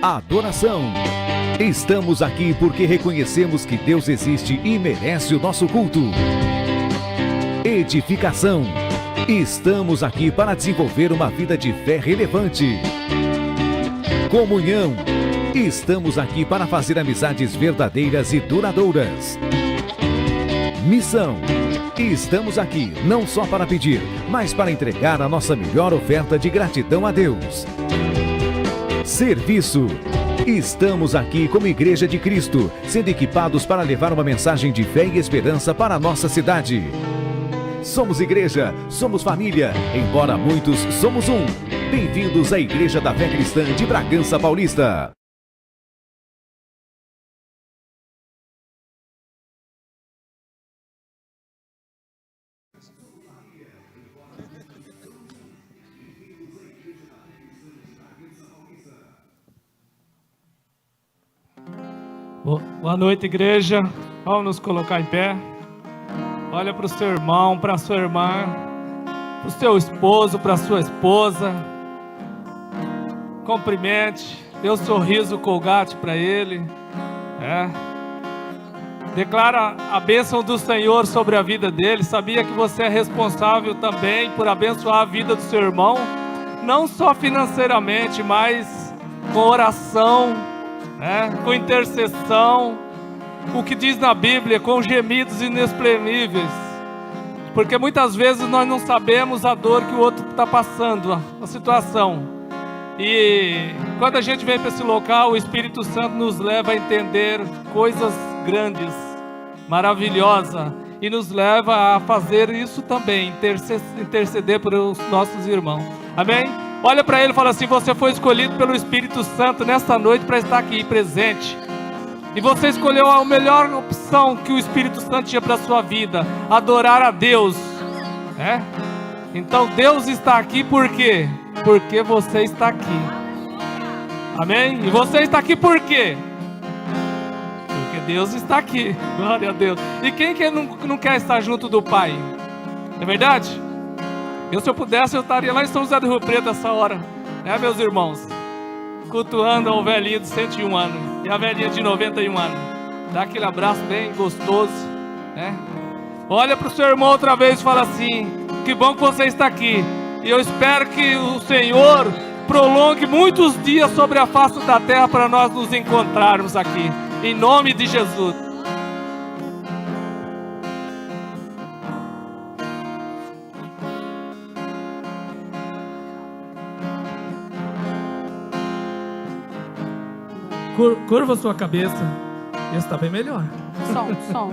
Adoração. Estamos aqui porque reconhecemos que Deus existe e merece o nosso culto. Edificação. Estamos aqui para desenvolver uma vida de fé relevante. Comunhão. Estamos aqui para fazer amizades verdadeiras e duradouras. Missão. Estamos aqui não só para pedir, mas para entregar a nossa melhor oferta de gratidão a Deus. Serviço. Estamos aqui como Igreja de Cristo, sendo equipados para levar uma mensagem de fé e esperança para a nossa cidade. Somos igreja, somos família, embora muitos somos um. Bem-vindos à Igreja da Fé Cristã de Bragança Paulista. Boa noite, igreja. Vamos nos colocar em pé. Olha para o seu irmão, para a sua irmã, para o seu esposo, para a sua esposa. Cumprimente, dê um sorriso colgate para ele. Declara a bênção do Senhor sobre a vida dele. Sabia que você é responsável também por abençoar a vida do seu irmão, não só financeiramente, mas com oração, com intercessão, o que diz na Bíblia, com gemidos inexprimíveis, porque muitas vezes nós não sabemos a dor que o outro está passando, a situação, e quando a gente vem para esse local, o Espírito Santo nos leva a entender coisas grandes, maravilhosas, e nos leva a fazer isso também, interceder por os nossos irmãos, amém? Olha para ele e fala assim: você foi escolhido pelo Espírito Santo nesta noite para estar aqui presente. E você escolheu a melhor opção que o Espírito Santo tinha para a sua vida: adorar a Deus. Então Deus está aqui por quê? Porque você está aqui. Amém? E você está aqui por quê? Porque Deus está aqui. Glória a Deus. E quem que não quer estar junto do Pai? É verdade? Se eu pudesse, eu estaria lá em São José do Rio Preto essa hora, meus irmãos, cultuando ao velhinho de 101 anos e a velhinha de 91 anos. Dá aquele abraço bem gostoso, Olha para o seu irmão outra vez e fala assim: que bom que você está aqui, e eu espero que o Senhor prolongue muitos dias sobre a face da terra para nós nos encontrarmos aqui, em nome de Jesus. Curva sua cabeça. Esse está bem melhor. Som.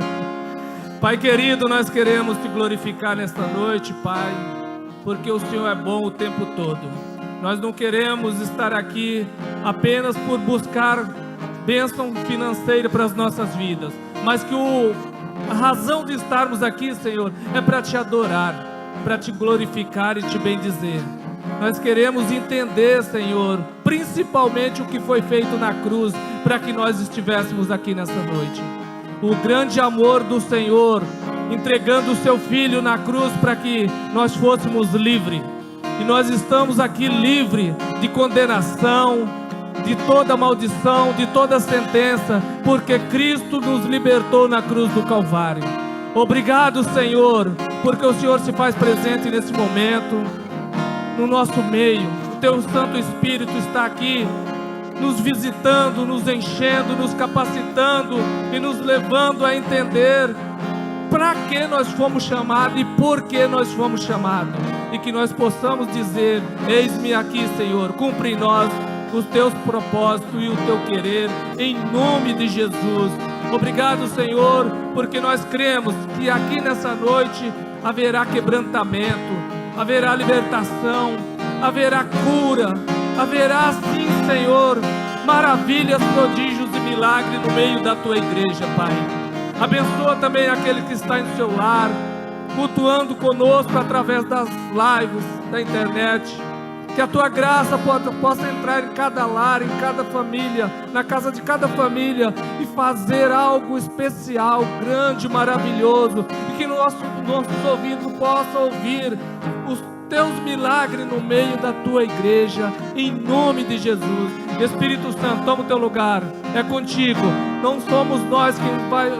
Pai querido, nós queremos te glorificar nesta noite, Pai, porque o Senhor é bom o tempo todo. Nós não queremos estar aqui apenas por buscar bênção financeira para as nossas vidas, mas que a razão de estarmos aqui, Senhor, é para te adorar, para te glorificar e te bendizer. Nós queremos entender, Senhor, principalmente o que foi feito na cruz, para que nós estivéssemos aqui nessa noite. O grande amor do Senhor, entregando o seu Filho na cruz para que nós fôssemos livres. E nós estamos aqui livres de condenação, de toda maldição, de toda sentença, porque Cristo nos libertou na cruz do Calvário. Obrigado, Senhor, porque o Senhor se faz presente nesse momento, no nosso meio. O Teu Santo Espírito está aqui, nos visitando, nos enchendo, nos capacitando e nos levando a entender para que nós fomos chamados e por que nós fomos chamados. E que nós possamos dizer: eis-me aqui, Senhor, cumpre em nós os Teus propósitos e o Teu querer, em nome de Jesus. Obrigado, Senhor, porque nós cremos que aqui nessa noite haverá quebrantamento, haverá libertação, haverá cura, haverá sim, Senhor, maravilhas, prodígios e milagres no meio da Tua igreja, Pai. Abençoa também aquele que está em seu lar, cultuando conosco através das lives da internet. Que a Tua graça possa entrar em cada lar, em cada família, na casa de cada família, e fazer algo especial, grande, maravilhoso, e que nossos ouvidos possam ouvir os Teus milagres no meio da Tua igreja, em nome de Jesus. Espírito Santo, toma o teu lugar. É contigo. Não somos nós quem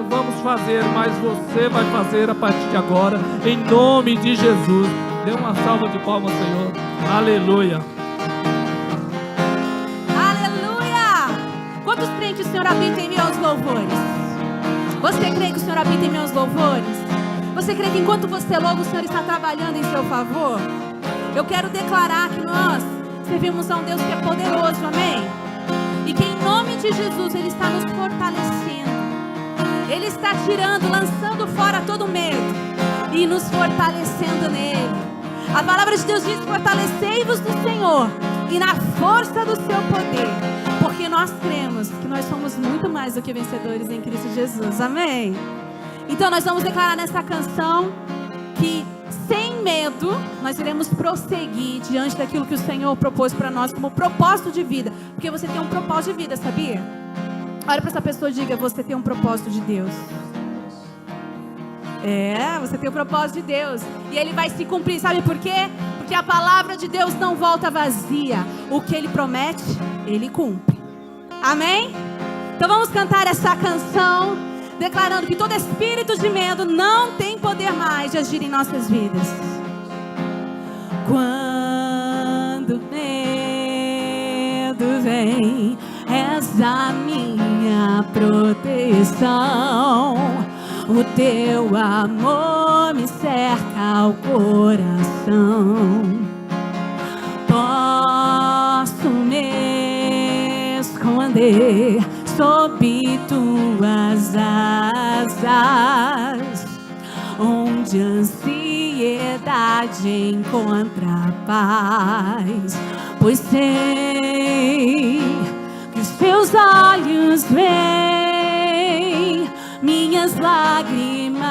vamos fazer, mas você vai fazer a partir de agora, em nome de Jesus. Dê uma salva de palmas, Senhor. Aleluia. Aleluia. Quantos creem que o Senhor habita em meus louvores? Você crê que o Senhor habita em meus louvores? Você crê que enquanto você louva, o Senhor está trabalhando em seu favor? Eu quero declarar que nós servimos a um Deus que é poderoso, amém? E que em nome de Jesus Ele está nos fortalecendo. Ele está tirando, lançando fora todo medo e nos fortalecendo nele. A palavra de Deus diz: fortalecei-vos no Senhor e na força do seu poder, porque nós cremos que nós somos muito mais do que vencedores em Cristo Jesus, amém? Então nós vamos declarar nessa canção que sem medo nós iremos prosseguir diante daquilo que o Senhor propôs para nós como propósito de vida, porque você tem um propósito de vida, sabia? Olha para essa pessoa e diga: você tem um propósito de Deus. Você tem o propósito de Deus e ele vai se cumprir, sabe por quê? Porque a palavra de Deus não volta vazia. O que ele promete, ele cumpre. Amém? Então vamos cantar essa canção, declarando que todo espírito de medo não tem poder mais de agir em nossas vidas. Quando medo vem, és a minha proteção. O teu amor me cerca o coração. Posso me esconder sob tuas asas, onde a ansiedade encontra paz, pois sei que os teus olhos veem minhas lágrimas,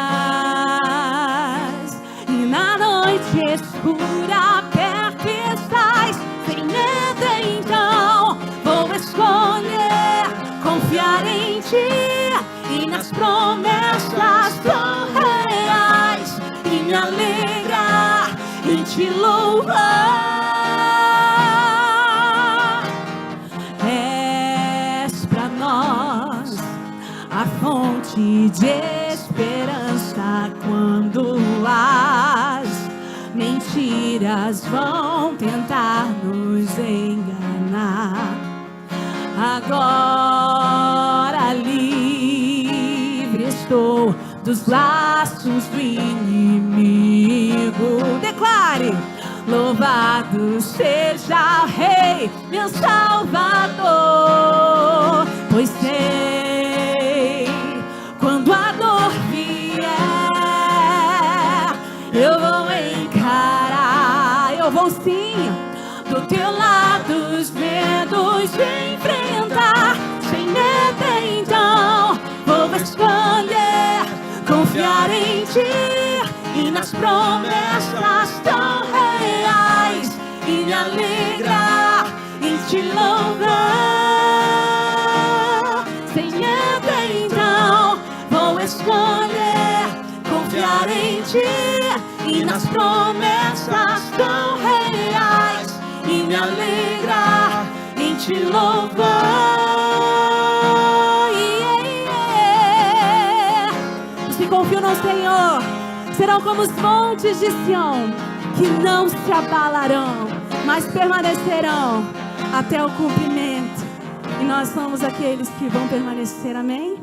e na noite escura perto estás. Sem medo então vou escolher confiar em ti e nas promessas tão reais, e me alegrar em te louvar. És pra nós a fonte de esperança quando as mentiras vão tentar nos enganar. Agora livre estou dos laços do inimigo. Declare: louvado seja o Rei, meu Salvador, pois sei, quando a dor vier, eu vou encarar, eu vou sim do teu lado os medos enfrentar. Sem medo então vou escolher confiar em ti e nas promessas tão reais, e me alegrar em te louvar. Sem medo então vou escolher confiar em ti e nas promessas tão reais, e me alegrar em te louvar. Os que confiam no Senhor serão como os montes de Sião, que não se abalarão, mas permanecerão até o cumprimento. E nós somos aqueles que vão permanecer, amém?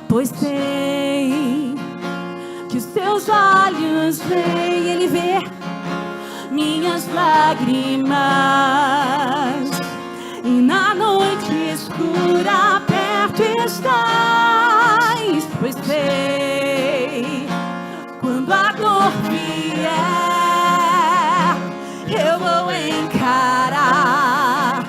Pois sei que os teus olhos veem, Ele vê minhas lágrimas, e na noite escura perto estás. Pois sei, quando a dor vier, eu vou encarar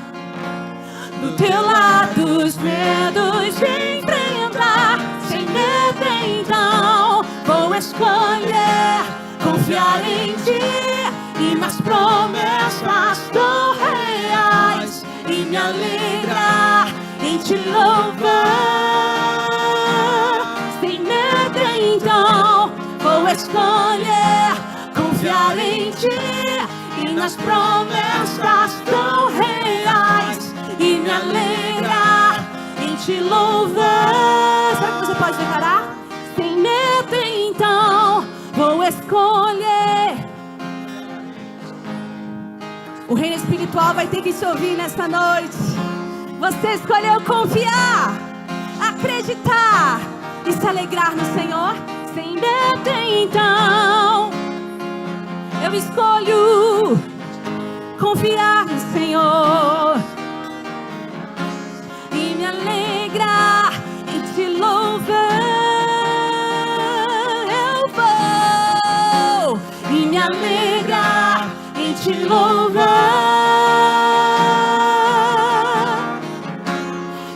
do teu lado os medos enfrentar. Sem medo então vou escolher confiar em ti e nas promessas tão reais, e me alegrar em te louvar. Sem medo então vou escolher confiar em ti e nas promessas tão reais, e me alegrar escolher. O reino espiritual vai ter que te ouvir nesta noite. Você escolheu confiar, acreditar e se alegrar no Senhor sem medo. Então eu escolho confiar no Senhor e me alegrar em te louvar. Eu vou e me alegrar em te louvar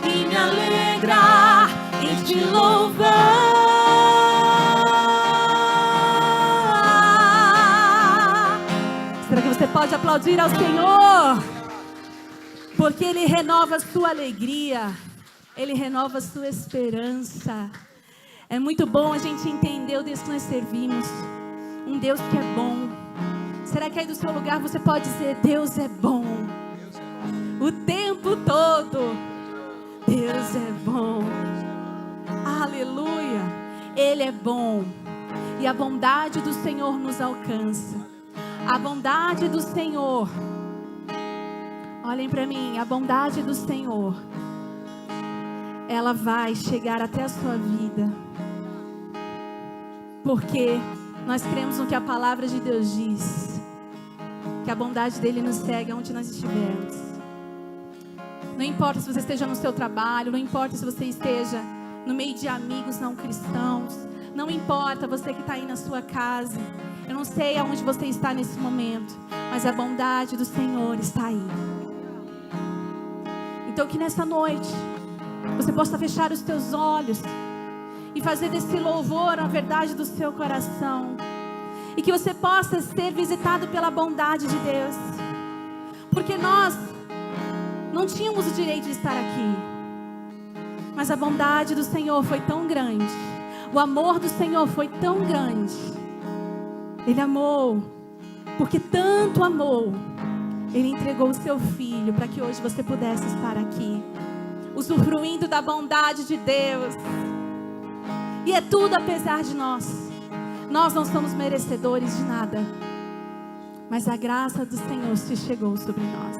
e me alegrar em te louvar. Será que você pode aplaudir ao Senhor? Porque Ele renova a sua alegria, Ele renova a sua esperança. É muito bom a gente entender o Deus que nós servimos, um Deus que é bom. Será que aí do seu lugar você pode dizer: Deus é bom o tempo todo? Deus é bom, aleluia. Ele é bom e a bondade do Senhor nos alcança. A bondade do Senhor, olhem para mim, a bondade do Senhor, ela vai chegar até a sua vida, porque nós cremos no que a palavra de Deus diz, que a bondade dele nos segue onde nós estivermos. Não importa se você esteja no seu trabalho, não importa se você esteja no meio de amigos não cristãos, não importa você que está aí na sua casa. Eu não sei aonde você está nesse momento, mas a bondade do Senhor está aí. Então que nessa noite você possa fechar os teus olhos e fazer desse louvor a verdade do seu coração, e que você possa ser visitado pela bondade de Deus, porque nós não tínhamos o direito de estar aqui, mas a bondade do Senhor foi tão grande, o amor do Senhor foi tão grande. Ele amou, porque tanto amou, Ele entregou o seu Filho para que hoje você pudesse estar aqui, usufruindo da bondade de Deus. E é tudo apesar de nós. Nós não somos merecedores de nada, mas a graça do Senhor se chegou sobre nós.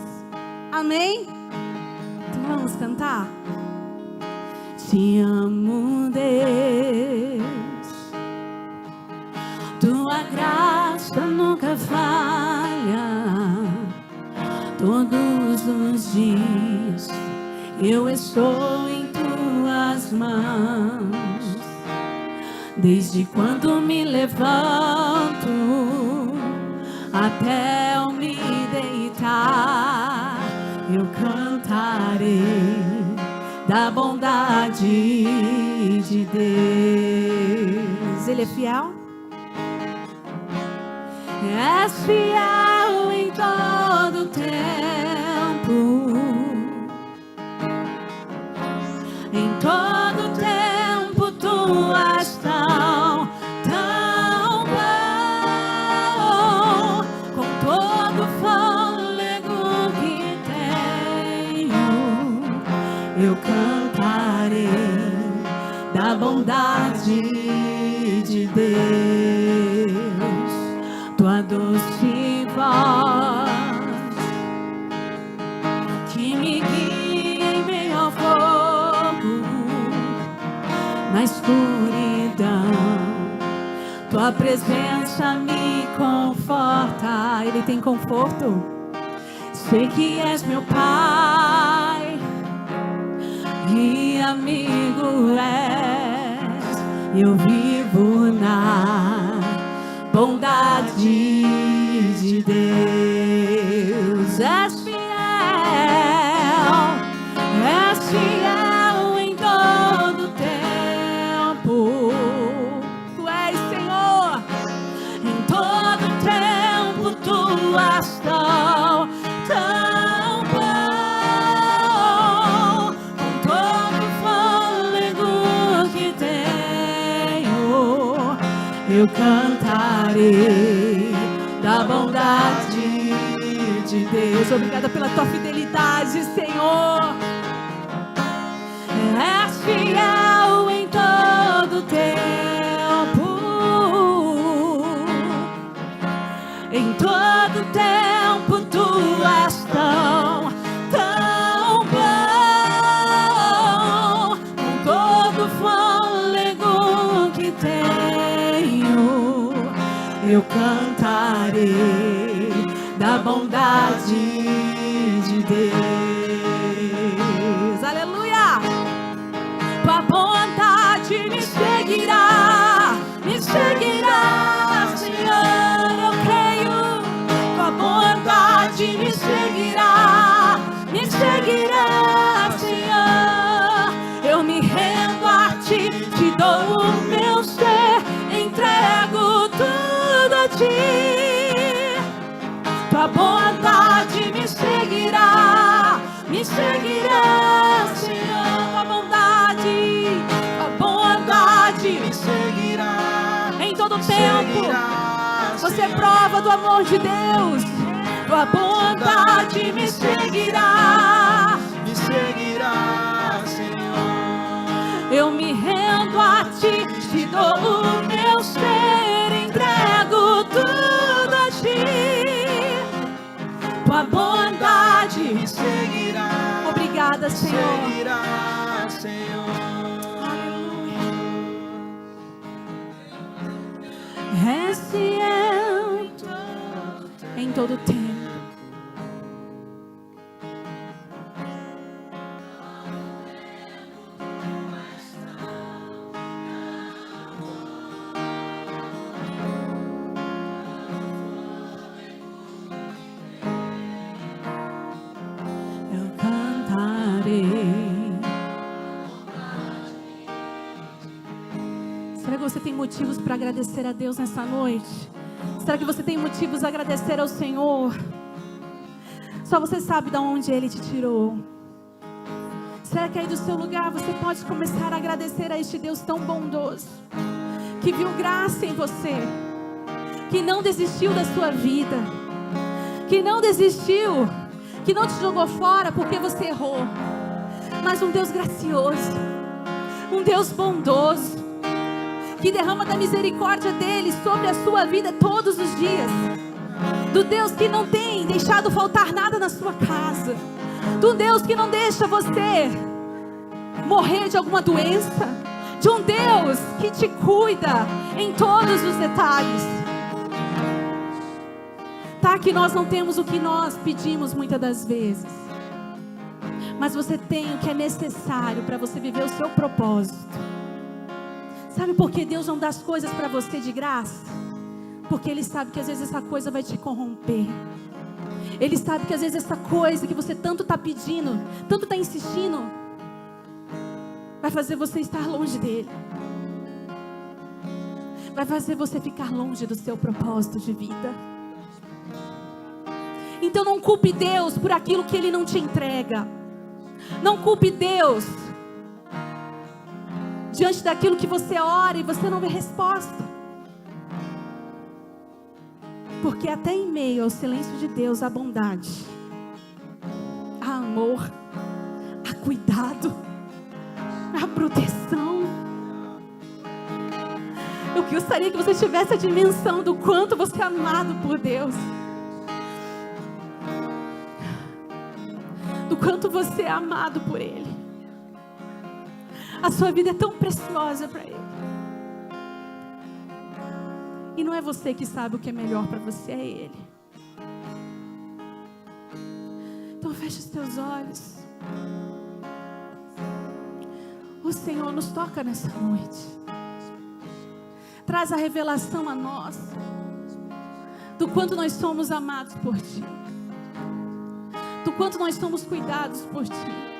Amém? Então vamos cantar? Te amo, Deus. Tua graça nunca falha. Todos os dias eu estou em tuas mãos. Desde quando me levanto até eu me deitar, eu cantarei da bondade de Deus. Ele é fiel? És fiel em todo tempo, em todo tempo tu és tão bom, com todo fôlego que tenho, eu cantarei da bondade de Deus. Tua doce voz que me guia em meio ao fogo, na escuridão, tua presença me conforta. Ele tem conforto. Sei que és meu Pai e amigo és, eu vivo na bondade de Deus. És fiel em todo tempo. Tu és, Senhor, em todo tempo tu és tão bom, com todo fôlego que tenho, eu cantarei da bondade de Deus. Obrigada pela tua fidelidade, Senhor. És fiel em todo tempo. tão, tão bom. Com todo o fôlego que tenho, eu cantarei da bondade de Deus. Aleluia! Tua bondade me seguirá, Senhor, eu creio. Tua bondade me seguirá, Senhor. Eu me rendo a ti, te dou o meu ser, entrego tudo a ti. Tua bondade me seguirá, Senhor. Tua bondade me seguirá em todo tempo. Você é prova do amor de Deus. Tua bondade me seguirá, Senhor. Eu me rendo a ti, te dou o meu ser, entrego tudo a ti. Tua bondade me seguirá. Obrigada, Senhor. Aleluia. É fiel em todo tempo. Será que você tem motivos para agradecer a Deus nessa noite? Será que você tem motivos a agradecer ao Senhor? Só você sabe de onde Ele te tirou. Será que aí do seu lugar você pode começar a agradecer a este Deus tão bondoso, que viu graça em você, que não desistiu da sua vida, que não desistiu, que não te jogou fora porque você errou, mas um Deus gracioso, um Deus bondoso, que derrama da misericórdia dele sobre a sua vida todos os dias. Do Deus que não tem deixado faltar nada na sua casa. Do Deus que não deixa você morrer de alguma doença. De um Deus que te cuida em todos os detalhes. Tá, que nós não temos o que nós pedimos muitas das vezes, mas você tem o que é necessário para você viver o seu propósito. Sabe por que Deus não dá as coisas para você de graça? Porque Ele sabe que às vezes essa coisa vai te corromper. Ele sabe que às vezes essa coisa que você tanto está pedindo, tanto está insistindo, vai fazer você estar longe dEle. Vai fazer você ficar longe do seu propósito de vida. Então não culpe Deus por aquilo que Ele não te entrega. Não culpe Deus diante daquilo que você ora e você não vê resposta. Porque até em meio ao silêncio de Deus há bondade, há amor, há cuidado, há proteção. Eu gostaria que você tivesse a dimensão do quanto você é amado por Deus. Do quanto você é amado por Ele. A sua vida é tão preciosa para Ele. E não é você que sabe o que é melhor para você, é Ele. Então feche os teus olhos. O Senhor nos toca nessa noite. Traz a revelação a nós do quanto nós somos amados por Ti, do quanto nós somos cuidados por Ti.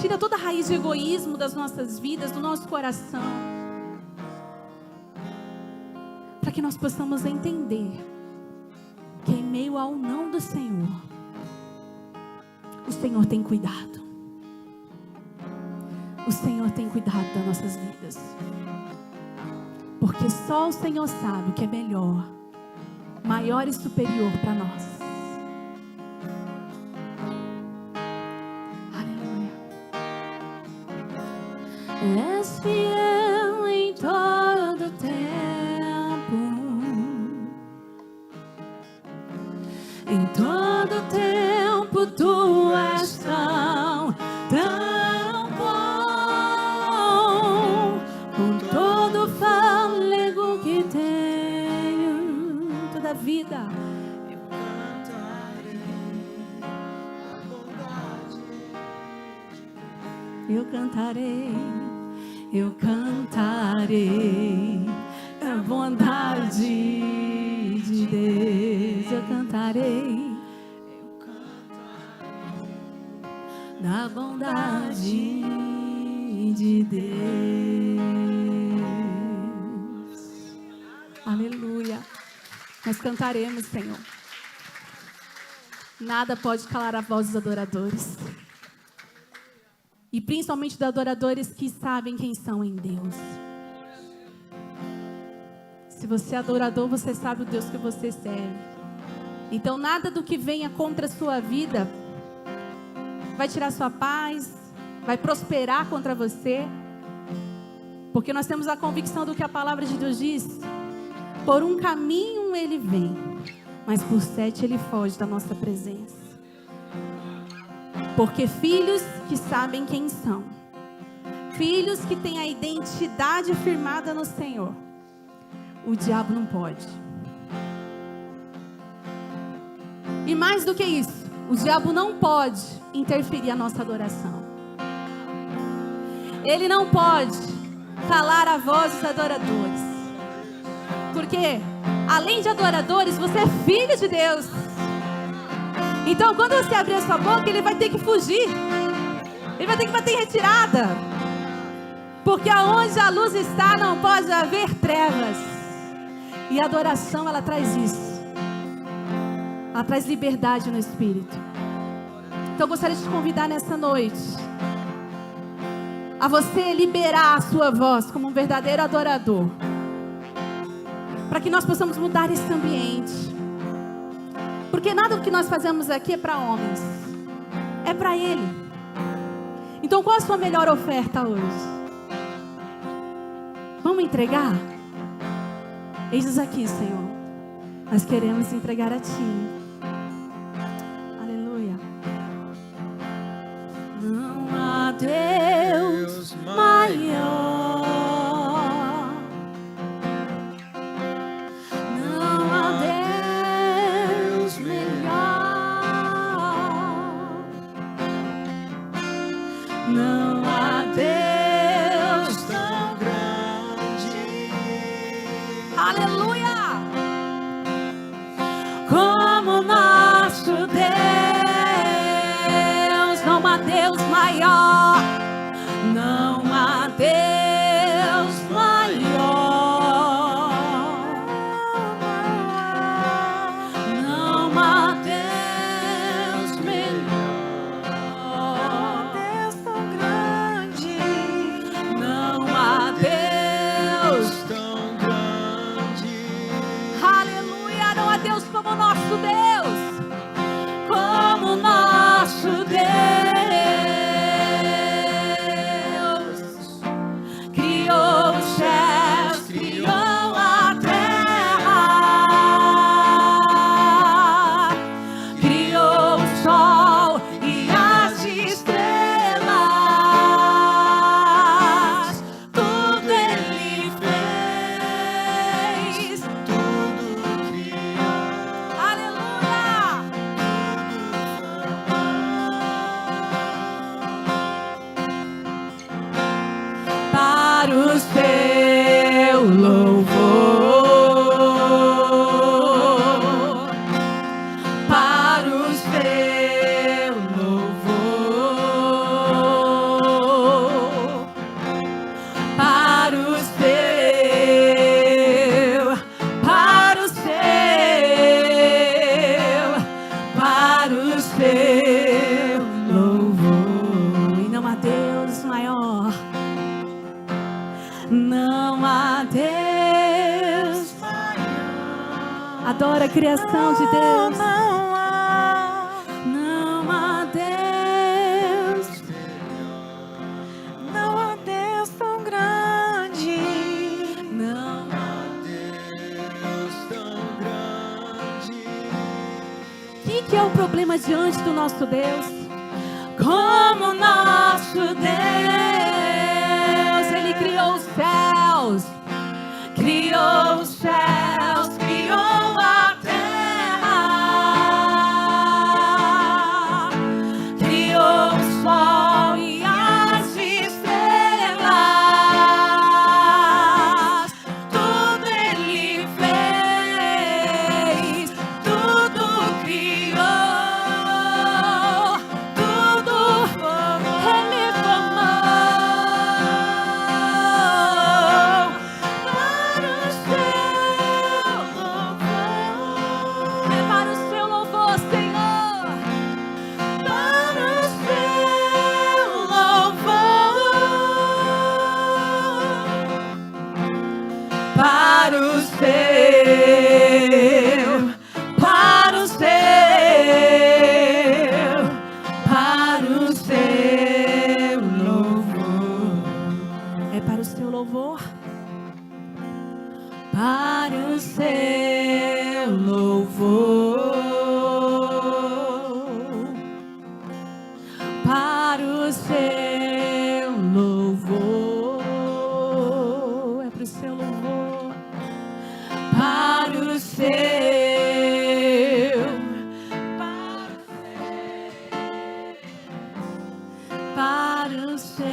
Tira toda a raiz de egoísmo das nossas vidas, do nosso coração, para que nós possamos entender que em meio ao não do Senhor, o Senhor tem cuidado. O Senhor tem cuidado das nossas vidas. Porque só o Senhor sabe o que é melhor, maior e superior para nós. És fiel em todo tempo, em todo és tão bom, com todo o fôlego que tenho, toda a vida. Eu cantarei a bondade de Deus. Eu cantarei da bondade de Deus. Aleluia. Nós cantaremos, Senhor. Nada pode calar a voz dos adoradores. E principalmente dos adoradores que sabem quem são em Deus. Se você é adorador, você sabe o Deus que você serve. Então nada do que venha contra a sua vida vai tirar sua paz, vai prosperar contra você. Porque nós temos a convicção do que a palavra de Deus diz. Por um caminho ele vem, mas por 7 ele foge da nossa presença. Porque filhos que sabem quem são, filhos que têm a identidade firmada no Senhor, o diabo não pode. E mais do que isso, o diabo não pode interferir a nossa adoração. Ele não pode calar a voz dos adoradores. Porque, além de adoradores, você é filho de Deus. Então, quando você abrir a sua boca, ele vai ter que fugir. Ele vai ter que bater em retirada. Porque aonde a luz está, não pode haver trevas. E a adoração, ela traz isso. Ela traz liberdade no Espírito. Então, eu gostaria de te convidar nessa noite a você liberar a sua voz como um verdadeiro adorador. Para que nós possamos mudar esse ambiente. Porque nada do que nós fazemos aqui é para homens, é para Ele. Então qual a sua melhor oferta hoje? Vamos entregar? Eis-nos aqui, Senhor. Nós queremos entregar a Ti. Aleluia. Não há Deus maior. Não há Deus tão grande. Aleluia! Como nosso Deus. Não há Deus maior. Não há Deus maior. Não há Deus melhor. Como nosso Deus, como nosso Deus, criou os céus, criou a terra, criou o sol e as estrelas, tudo Ele fez, tudo criou. Para o seu louvor, para o seu louvor, para o seu, para o seu, para o seu louvor. E não há Deus maior. Não há Deus maior. Adora a criação de Deus. Não há Deus. Não há Deus tão grande. Não há Deus tão grande. O que é o problema diante do nosso Deus? como nosso Deus. Ele criou os céus, criou os céus, criou a terra, criou o sol e as estrelas. Tudo Ele fez, tudo criou, tudo Ele formou para o seu louvor, Senhor, para o seu louvor, para o seu louvor. É para o seu louvor, para o seu louvor, para o seu louvor, é para o seu louvor, para o seu, para o seu.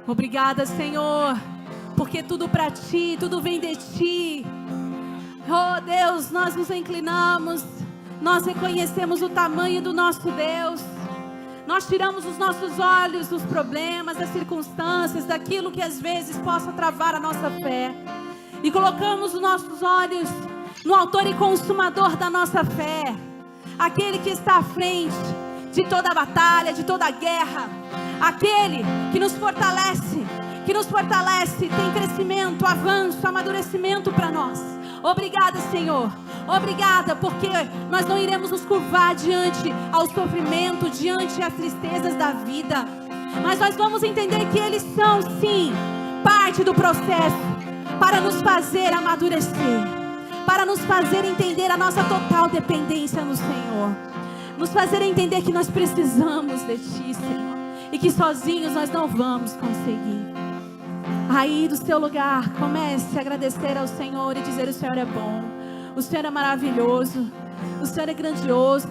Obrigada, Senhor, porque tudo para ti, tudo vem de ti. Oh Deus, nós nos inclinamos, nós reconhecemos o tamanho do nosso Deus. Nós tiramos os nossos olhos dos problemas, das circunstâncias, daquilo que às vezes possa travar a nossa fé, e colocamos os nossos olhos no autor e consumador da nossa fé, aquele que está à frente de toda a batalha, de toda a guerra, aquele que nos fortalece, tem crescimento, avanço, amadurecimento para nós. Obrigada, Senhor, obrigada, porque nós não iremos nos curvar diante ao sofrimento, diante às tristezas da vida, mas nós vamos entender que eles são sim parte do processo para nos fazer amadurecer, para nos fazer entender a nossa total dependência no Senhor, nos fazer entender que nós precisamos de Ti, Senhor, e que sozinhos nós não vamos conseguir. Aí do seu lugar, comece a agradecer ao Senhor e dizer: o Senhor é bom, o Senhor é maravilhoso, o Senhor é grandioso.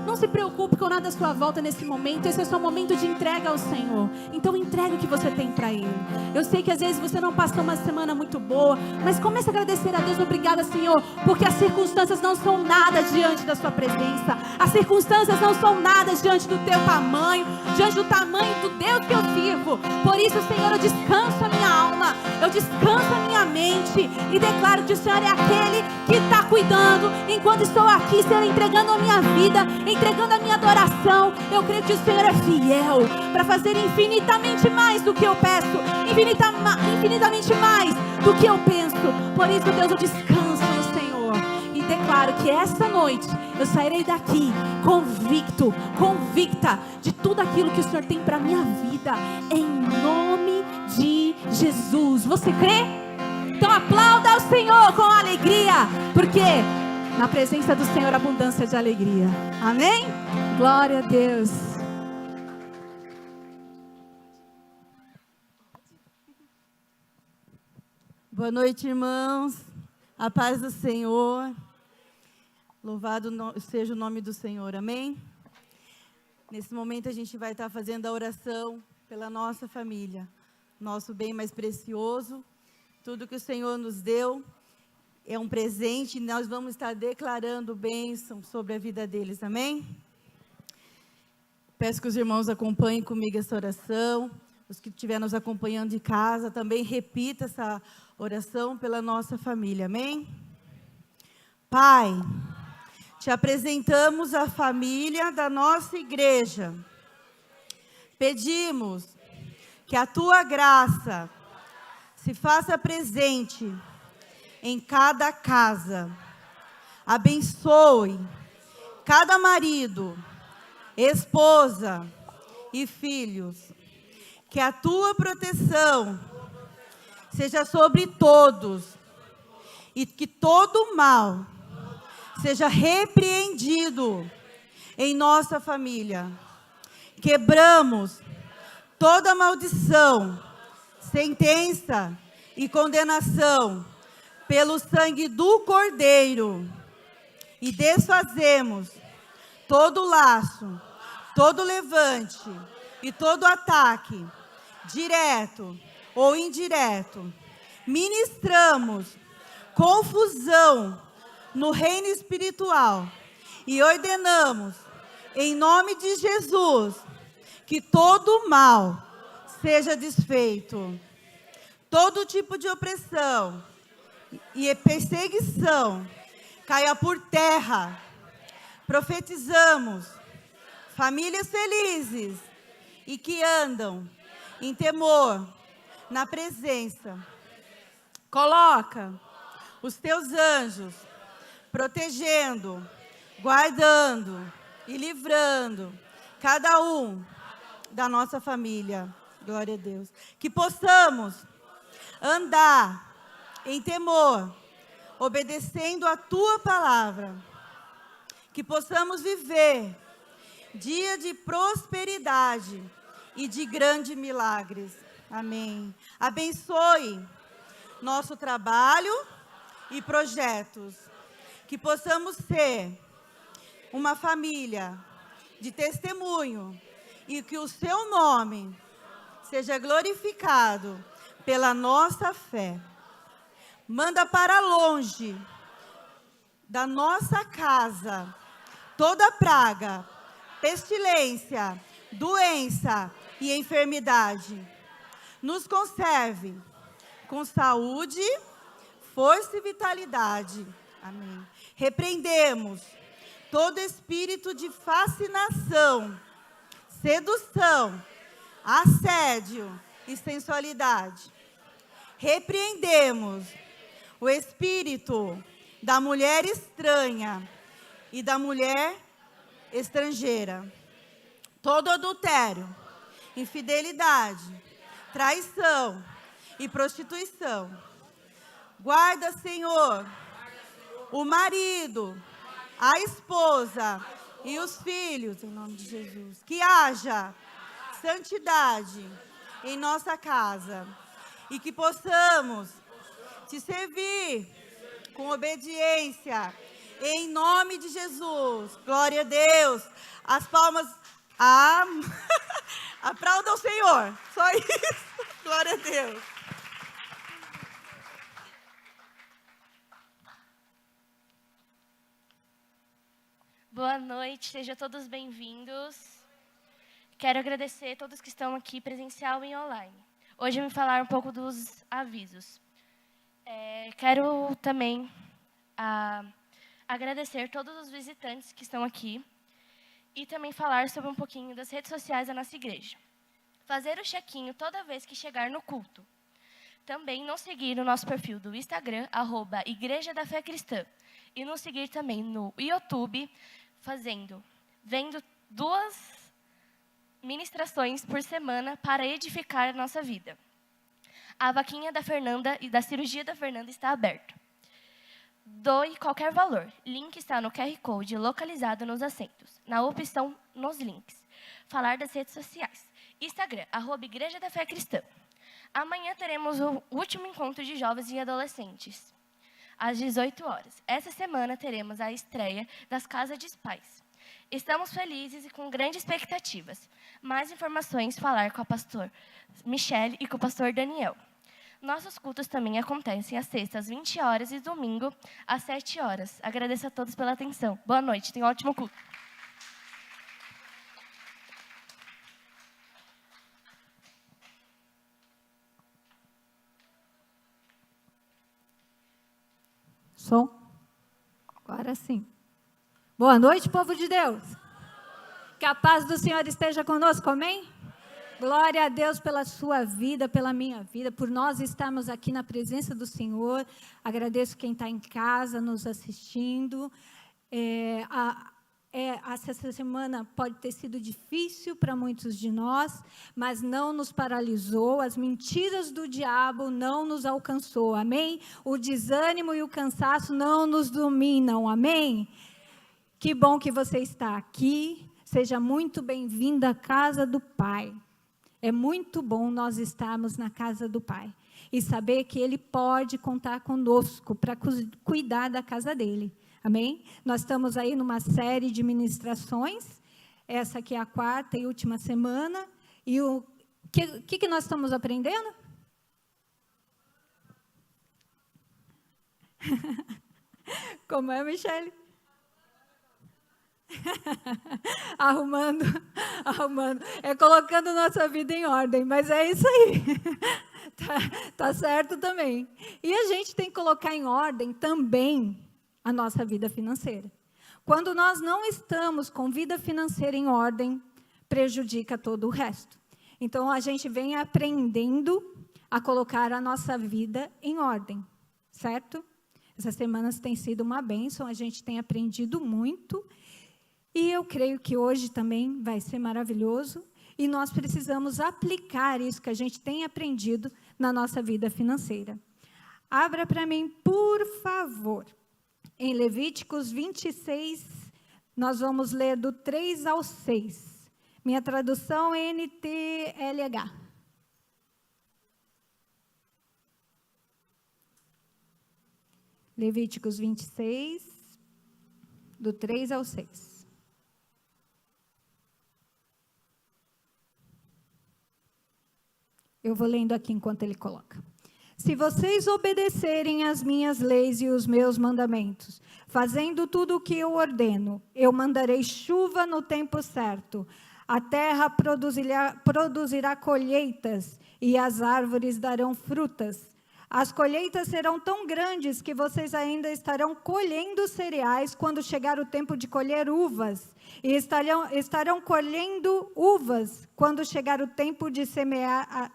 Não se preocupe com nada à sua volta nesse momento. Esse é o seu momento de entrega ao Senhor. Então entregue o que você tem para Ele. Eu sei que às vezes você não passou uma semana muito boa, mas comece a agradecer a Deus. Obrigada, Senhor, porque as circunstâncias não são nada diante da sua presença. As circunstâncias não são nada diante do teu tamanho, diante do tamanho do Deus que eu sirvo. Por isso, Senhor, eu descanso a minha alma, eu descanso a minha mente e declaro que o Senhor é aquele que está cuidando. Enquanto estou aqui, Senhor, entregando a minha vida, entregando a minha adoração, eu creio que o Senhor é fiel para fazer infinitamente mais do que eu peço, infinitamente mais do que eu penso. Por isso, Deus, eu descanso no Senhor e declaro que esta noite eu sairei daqui convicta de tudo aquilo que o Senhor tem para minha vida, em nome de Jesus. Você crê? Então aplauda ao Senhor com alegria, porque na presença do Senhor, abundância de alegria. Amém? Glória a Deus. Boa noite, irmãos. A paz do Senhor. Louvado seja o nome do Senhor. Amém? Nesse momento a gente vai estar fazendo a oração pela nossa família. Nosso bem mais precioso. Tudo que o Senhor nos deu é um presente, e nós vamos estar declarando bênção sobre a vida deles, amém? Peço que os irmãos acompanhem comigo essa oração, os que estiverem nos acompanhando de casa, também repita essa oração pela nossa família, amém? Pai, te apresentamos a família da nossa igreja, pedimos que a tua graça se faça presente em cada casa, abençoe cada marido, esposa e filhos, que a tua proteção seja sobre todos, e que todo mal seja repreendido em nossa família. Quebramos toda maldição, sentença e condenação pelo sangue do Cordeiro e desfazemos todo laço, todo levante e todo ataque, direto ou indireto. Ministramos confusão no reino espiritual e ordenamos, em nome de Jesus, que todo mal seja desfeito. Todo tipo de opressão e perseguição caia por terra. Profetizamos famílias felizes e que andam em temor, na presença. Coloca os teus anjos protegendo, guardando e livrando cada um da nossa família. Glória a Deus. Que possamos andar em temor, obedecendo a tua palavra. Que possamos viver dia de prosperidade e de grandes milagres. Amém. Abençoe nosso trabalho e projetos. Que possamos ser uma família de testemunho e que o seu nome seja glorificado pela nossa fé. Manda para longe da nossa casa toda praga, pestilência, doença e enfermidade. Nos conserve com saúde, força e vitalidade. Amém. Repreendemos todo espírito de fascinação, sedução, assédio e sensualidade. Repreendemos o espírito da mulher estranha e da mulher estrangeira. Todo adultério, infidelidade, traição e prostituição. Guarda, Senhor, o marido, a esposa e os filhos, em nome de Jesus. Que haja santidade em nossa casa e que possamos te servir com obediência, em nome de Jesus. Glória a Deus. As palmas, aplauda o Senhor. Só isso. Glória a Deus. Boa noite, sejam todos bem-vindos. Quero agradecer a todos que estão aqui presencial e online. Hoje eu vou falar um pouco dos avisos. Quero também agradecer todos os visitantes que estão aqui e também falar sobre um pouquinho das redes sociais da nossa igreja. Fazer o check-in toda vez que chegar no culto. Também nos seguir no nosso perfil do Instagram, @Igreja da Fé Cristã. E nos seguir também no YouTube, vendo 2 ministrações por semana para edificar a nossa vida. A vaquinha da Fernanda e da cirurgia da Fernanda está aberta. Doe qualquer valor. Link está no QR Code localizado nos assentos, na opção nos links. Falar das redes sociais. Instagram, @Igreja da Fé Cristã. Amanhã teremos o último encontro de jovens e adolescentes, às 18 horas. Essa semana teremos a estreia das Casas de Pais. Estamos felizes e com grandes expectativas. Mais informações, falar com a pastora Michele e com o pastor Daniel. Nossos cultos também acontecem às sextas, às 20 horas e domingo, às 7 horas. Agradeço a todos pela atenção. Boa noite, tenham um ótimo culto. Som? Agora sim. Boa noite, povo de Deus. Que a paz do Senhor esteja conosco, amém? Glória a Deus pela sua vida, pela minha vida, por nós estarmos aqui na presença do Senhor. Agradeço quem está em casa nos assistindo. A passa. Essa semana pode ter sido difícil para muitos de nós, mas não nos paralisou, as mentiras do diabo não nos alcançou, amém? O desânimo e o cansaço não nos dominam, amém? Que bom que você está aqui, seja muito bem-vinda à casa do Pai. É muito bom nós estarmos na casa do Pai e saber que Ele pode contar conosco para cuidar da casa dEle. Amém? Nós estamos aí numa série de ministrações, essa aqui é a 4ª e última semana, e o que nós estamos aprendendo? Como é, Michele? arrumando, é colocando nossa vida em ordem, mas é isso aí, tá certo também. E a gente tem que colocar em ordem também a nossa vida financeira. Quando nós não estamos com vida financeira em ordem, prejudica todo o resto. Então, a gente vem aprendendo a colocar a nossa vida em ordem, certo? Essas semanas têm sido uma bênção, a gente tem aprendido muito, e eu creio que hoje também vai ser maravilhoso, e nós precisamos aplicar isso que a gente tem aprendido na nossa vida financeira. Abra para mim, por favor. Em Levíticos 26, nós vamos ler do 3 ao 6. Minha tradução é NTLH. Levíticos 26, do 3 ao 6. Eu vou lendo aqui enquanto ele coloca. Se vocês obedecerem às minhas leis e os meus mandamentos, fazendo tudo o que eu ordeno, eu mandarei chuva no tempo certo, a terra produzirá colheitas e as árvores darão frutas. As colheitas serão tão grandes que vocês ainda estarão colhendo cereais quando chegar o tempo de colher uvas. E estarão colhendo uvas quando chegar o tempo de semear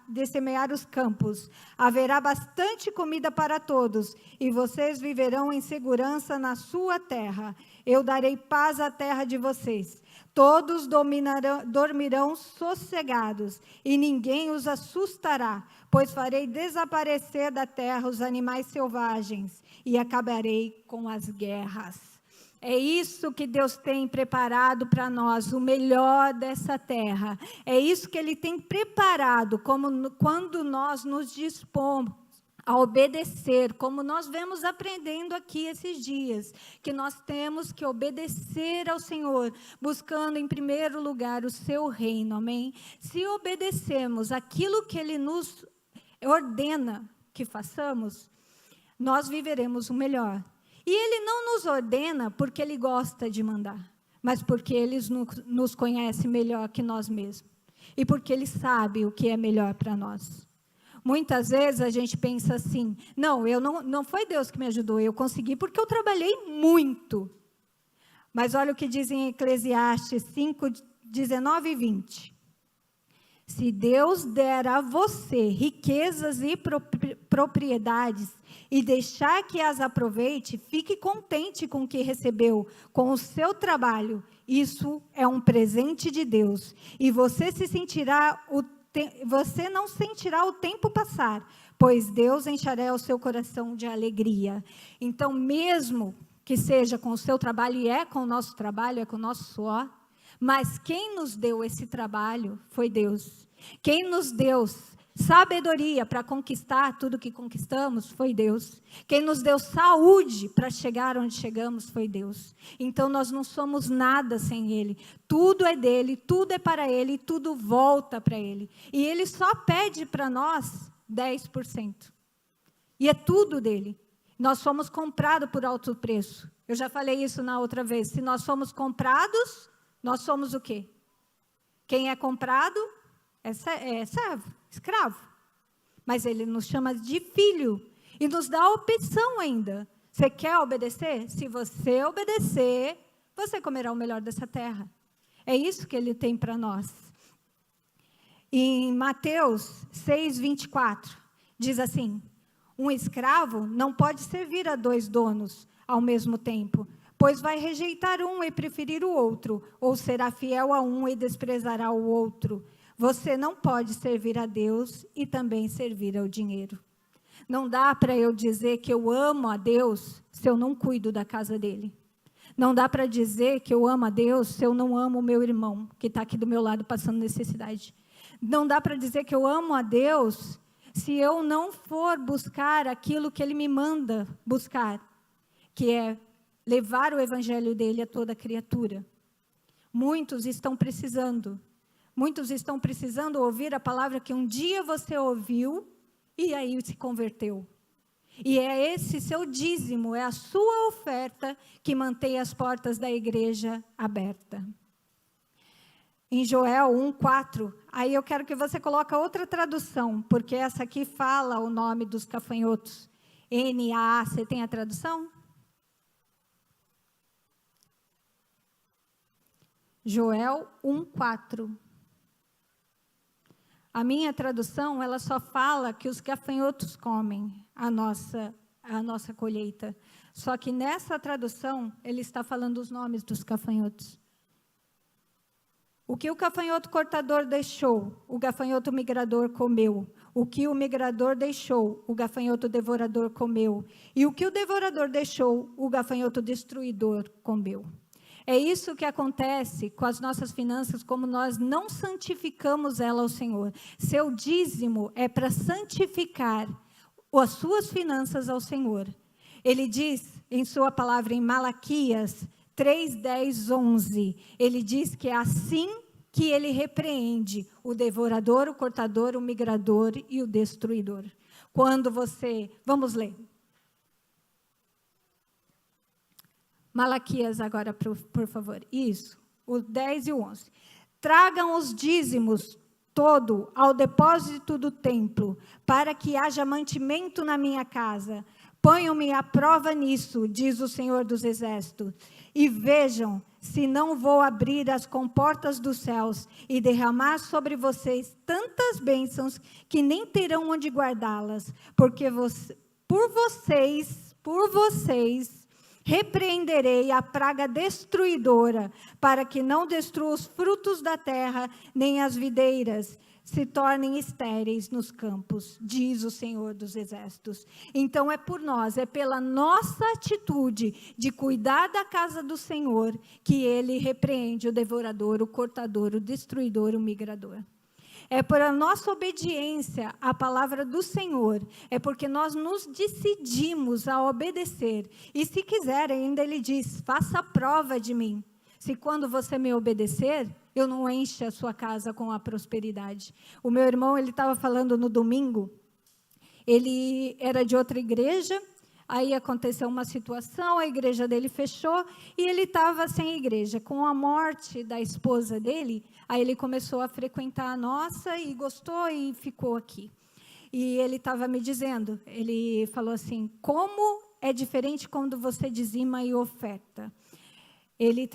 os campos. Haverá bastante comida para todos, e vocês viverão em segurança na sua terra. Eu darei paz à terra de vocês. Todos dormirão sossegados, e ninguém os assustará, pois farei desaparecer da terra os animais selvagens, e acabarei com as guerras. É isso que Deus tem preparado para nós, o melhor dessa terra. É isso que Ele tem preparado, quando nós nos dispomos a obedecer, como nós vemos aprendendo aqui esses dias, que nós temos que obedecer ao Senhor, buscando em primeiro lugar o seu reino, amém? Se obedecermos aquilo que Ele nos ordena que façamos, nós viveremos o melhor. E Ele não nos ordena porque Ele gosta de mandar, mas porque Ele nos conhece melhor que nós mesmos. E porque Ele sabe o que é melhor para nós. Muitas vezes a gente pensa assim, não foi Deus que me ajudou, eu consegui porque eu trabalhei muito. Mas olha o que diz em Eclesiastes 5, 19 e 20. Se Deus der a você riquezas e propriedades e deixar que as aproveite, fique contente com o que recebeu, com o seu trabalho. Isso é um presente de Deus. E você não sentirá o tempo passar, pois Deus encherá o seu coração de alegria. Então, mesmo que seja com o seu trabalho, e é com o nosso trabalho, é com o nosso suor, mas quem nos deu esse trabalho foi Deus. Quem nos deu sabedoria para conquistar tudo que conquistamos foi Deus. Quem nos deu saúde para chegar onde chegamos foi Deus. Então nós não somos nada sem Ele. Tudo é dele, tudo é para Ele, tudo volta para Ele. E Ele só pede para nós 10%. E é tudo dele. Nós somos comprados por alto preço. Eu já falei isso na outra vez. Se nós somos comprados, nós somos o quê? Quem é comprado é servo, escravo. Mas Ele nos chama de filho e nos dá a opção ainda. Você quer obedecer? Se você obedecer, você comerá o melhor dessa terra. É isso que Ele tem para nós. Em Mateus 6, 24, diz assim: um escravo não pode servir a 2 donos ao mesmo tempo, Pois vai rejeitar um e preferir o outro, ou será fiel a um e desprezará o outro. Você não pode servir a Deus e também servir ao dinheiro. Não dá para eu dizer que eu amo a Deus se eu não cuido da casa dele. Não dá para dizer que eu amo a Deus se eu não amo o meu irmão, que está aqui do meu lado passando necessidade. Não dá para dizer que eu amo a Deus se eu não for buscar aquilo que ele me manda buscar, que é levar o evangelho dele a toda criatura. Muitos estão precisando ouvir a palavra que um dia você ouviu e aí se converteu. E é esse seu dízimo, é a sua oferta que mantém as portas da igreja abertas. Em Joel 1:4, aí eu quero que você coloque outra tradução, porque essa aqui fala o nome dos gafanhotos. NAA, você tem a tradução? Joel 1:4. A minha tradução, ela só fala que os gafanhotos comem a nossa colheita. Só que nessa tradução, ele está falando os nomes dos gafanhotos. O que o gafanhoto cortador deixou, o gafanhoto migrador comeu. O que o migrador deixou, o gafanhoto devorador comeu. E o que o devorador deixou, o gafanhoto destruidor comeu. É isso que acontece com as nossas finanças, como nós não santificamos ela ao Senhor. Seu dízimo é para santificar as suas finanças ao Senhor. Ele diz em sua palavra em Malaquias 3:10-11, ele diz que é assim que ele repreende o devorador, o cortador, o migrador e o destruidor. Vamos ler. Malaquias agora, por favor. Isso, o 10 e o 11. Tragam os dízimos todo ao depósito do templo, para que haja mantimento na minha casa. Ponham-me à prova nisso, diz o Senhor dos Exércitos, e vejam se não vou abrir as comportas dos céus e derramar sobre vocês tantas bênçãos que nem terão onde guardá-las, porque por vocês repreenderei a praga destruidora, para que não destrua os frutos da terra, nem as videiras se tornem estéreis nos campos, diz o Senhor dos Exércitos. Então é por nós, é pela nossa atitude de cuidar da casa do Senhor, que ele repreende o devorador, o cortador, o destruidor, o migrador. É por a nossa obediência à palavra do Senhor, é porque nós nos decidimos a obedecer. E se quiser, ainda ele diz, faça a prova de mim. Se quando você me obedecer, eu não encho a sua casa com a prosperidade. O meu irmão, ele estava falando no domingo, ele era de outra igreja, aí aconteceu uma situação, a igreja dele fechou e ele estava sem igreja. Com a morte da esposa dele, aí ele começou a frequentar a nossa e gostou e ficou aqui. E ele estava me dizendo, ele falou assim, como é diferente quando você dizima e oferta. Ele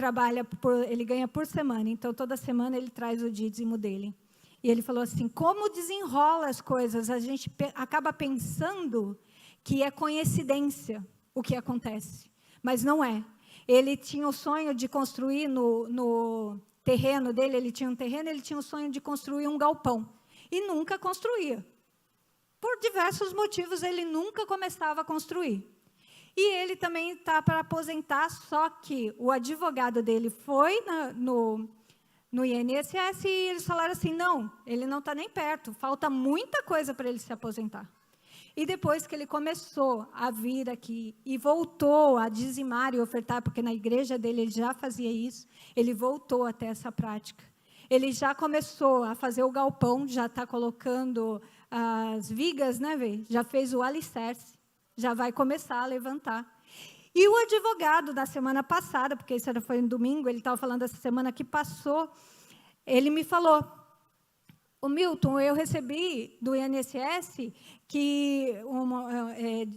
ele ganha por semana, então toda semana ele traz o dízimo dele. E ele falou assim, como desenrola as coisas, a gente acaba pensando que é coincidência o que acontece, mas não é. Ele tinha o sonho de construir no terreno dele, ele tinha um terreno, ele tinha o sonho de construir um galpão, e nunca construía. Por diversos motivos, ele nunca começava a construir. E ele também está para aposentar, só que o advogado dele foi no INSS e eles falaram assim, não, ele não está nem perto, falta muita coisa para ele se aposentar. E depois que ele começou a vir aqui e voltou a dizimar e ofertar, porque na igreja dele ele já fazia isso, ele voltou até essa prática. Ele já começou a fazer o galpão, já está colocando as vigas, né, já fez o alicerce. Já vai começar a levantar. E o advogado, da semana passada, porque isso foi no domingo, ele estava falando dessa semana que passou, ele me falou, o Milton, eu recebi do INSS que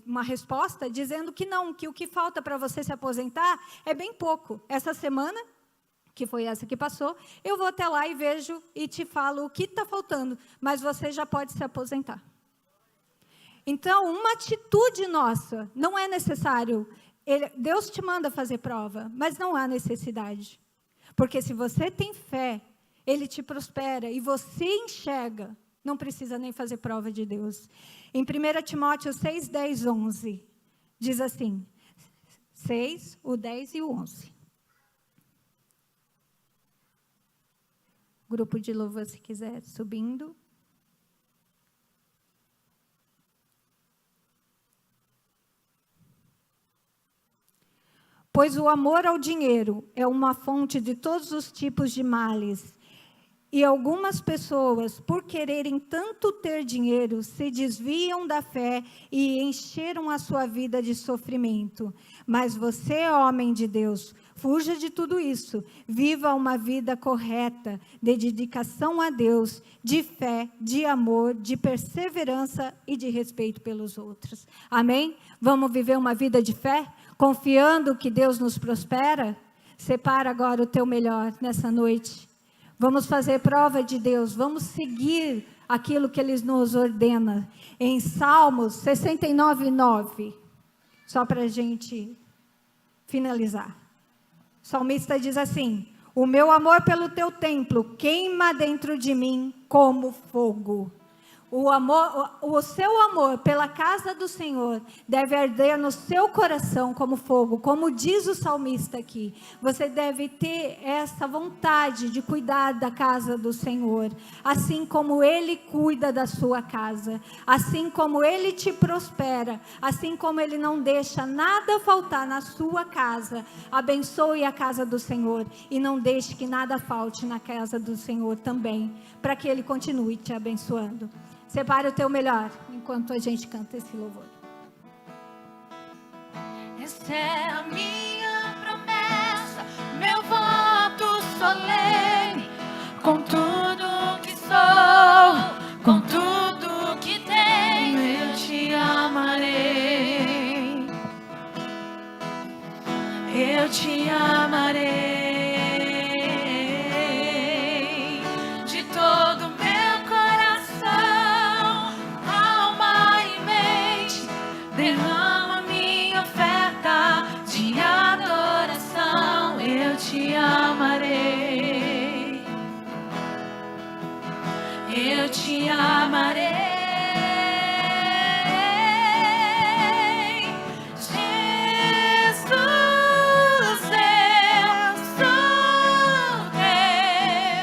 uma resposta dizendo que não, que o que falta para você se aposentar é bem pouco. Essa semana, que foi essa que passou, eu vou até lá e vejo e te falo o que está faltando, mas você já pode se aposentar. Então, uma atitude nossa, não é necessário Deus te manda fazer prova, mas não há necessidade. Porque se você tem fé, Ele te prospera e você enxerga. Não precisa nem fazer prova de Deus. Em 1 Timóteo 6, 10, 11, diz assim, 6, o 10 e o 11. Grupo de louvor, se quiser, subindo. Pois o amor ao dinheiro é uma fonte de todos os tipos de males. E algumas pessoas, por quererem tanto ter dinheiro, se desviam da fé e encheram a sua vida de sofrimento. Mas você, homem de Deus, fuja de tudo isso. Viva uma vida correta, de dedicação a Deus, de fé, de amor, de perseverança e de respeito pelos outros. Amém? Vamos viver uma vida de fé, confiando que Deus nos prospera? Separa agora o teu melhor nessa noite. Vamos fazer prova de Deus, vamos seguir aquilo que Ele nos ordena. Em Salmos 69, 9, só para a gente finalizar. O salmista diz assim, o meu amor pelo teu templo queima dentro de mim como fogo. O seu amor pela casa do Senhor deve arder no seu coração como fogo, como diz o salmista aqui. Você deve ter essa vontade de cuidar da casa do Senhor, assim como Ele cuida da sua casa, assim como Ele te prospera, assim como Ele não deixa nada faltar na sua casa. Abençoe a casa do Senhor e não deixe que nada falte na casa do Senhor também, para que Ele continue te abençoando. Separe o teu melhor, enquanto a gente canta esse louvor. Essa é a minha promessa, meu voto solene, com tudo que sou, com tudo que tenho, eu te amarei. Eu te amarei. Eu te amarei, Jesus, eu sou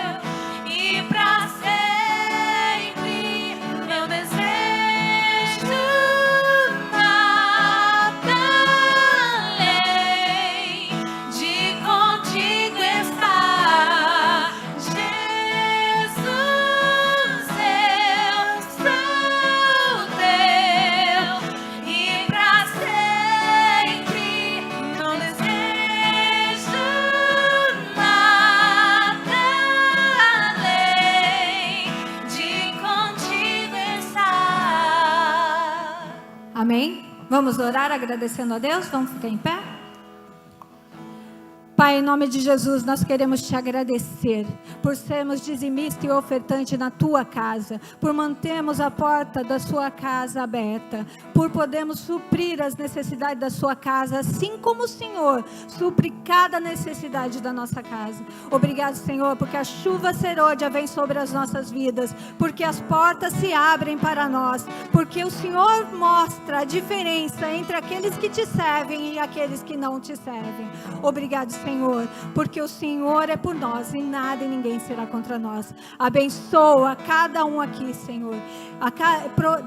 teu e pra sempre eu desejo nada além de contigo estar, Jesus. Amém? Vamos orar agradecendo a Deus? Vamos ficar em pé? Pai, em nome de Jesus, nós queremos te agradecer por sermos dizimista e ofertante na tua casa, por mantermos a porta da sua casa aberta, por podermos suprir as necessidades da sua casa, assim como o Senhor supre cada necessidade da nossa casa. Obrigado, Senhor, porque a chuva serôdia vem sobre as nossas vidas, porque as portas se abrem para nós, porque o Senhor mostra a diferença entre aqueles que te servem e aqueles que não te servem. Obrigado, Senhor, porque o Senhor é por nós e nada e ninguém será contra nós. Abençoa cada um aqui, Senhor.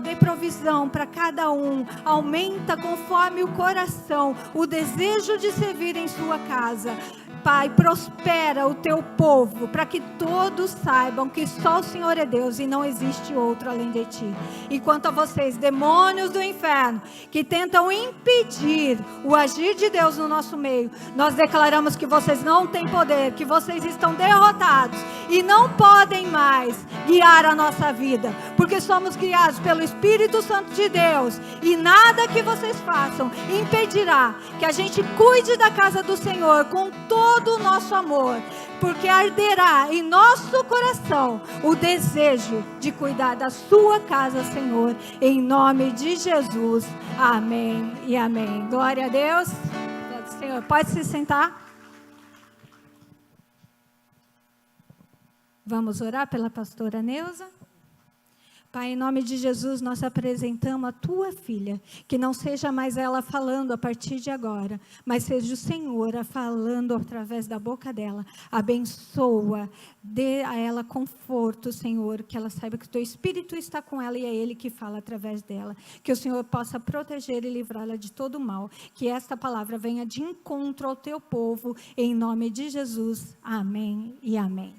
Dê provisão para cada um. Aumenta conforme o coração o desejo de servir em sua casa. Pai, prospera o teu povo, para que todos saibam que só o Senhor é Deus e não existe outro além de ti. E quanto a vocês, demônios do inferno, que tentam impedir o agir de Deus no nosso meio, nós declaramos que vocês não têm poder, que vocês estão derrotados e não podem mais guiar a nossa vida, porque somos guiados pelo Espírito Santo de Deus, e nada que vocês façam impedirá que a gente cuide da casa do Senhor com todo o nosso amor, porque arderá em nosso coração o desejo de cuidar da sua casa, Senhor, em nome de Jesus. Amém e amém. Glória a Deus. Senhor, pode se sentar. Vamos orar pela pastora Neuza? Pai, em nome de Jesus, nós apresentamos a tua filha, que não seja mais ela falando a partir de agora, mas seja o Senhor falando através da boca dela. Abençoa, dê a ela conforto, Senhor, que ela saiba que o teu Espírito está com ela e é Ele que fala através dela. Que o Senhor possa proteger e livrá-la de todo mal. Que esta palavra venha de encontro ao teu povo, em nome de Jesus. Amém e amém.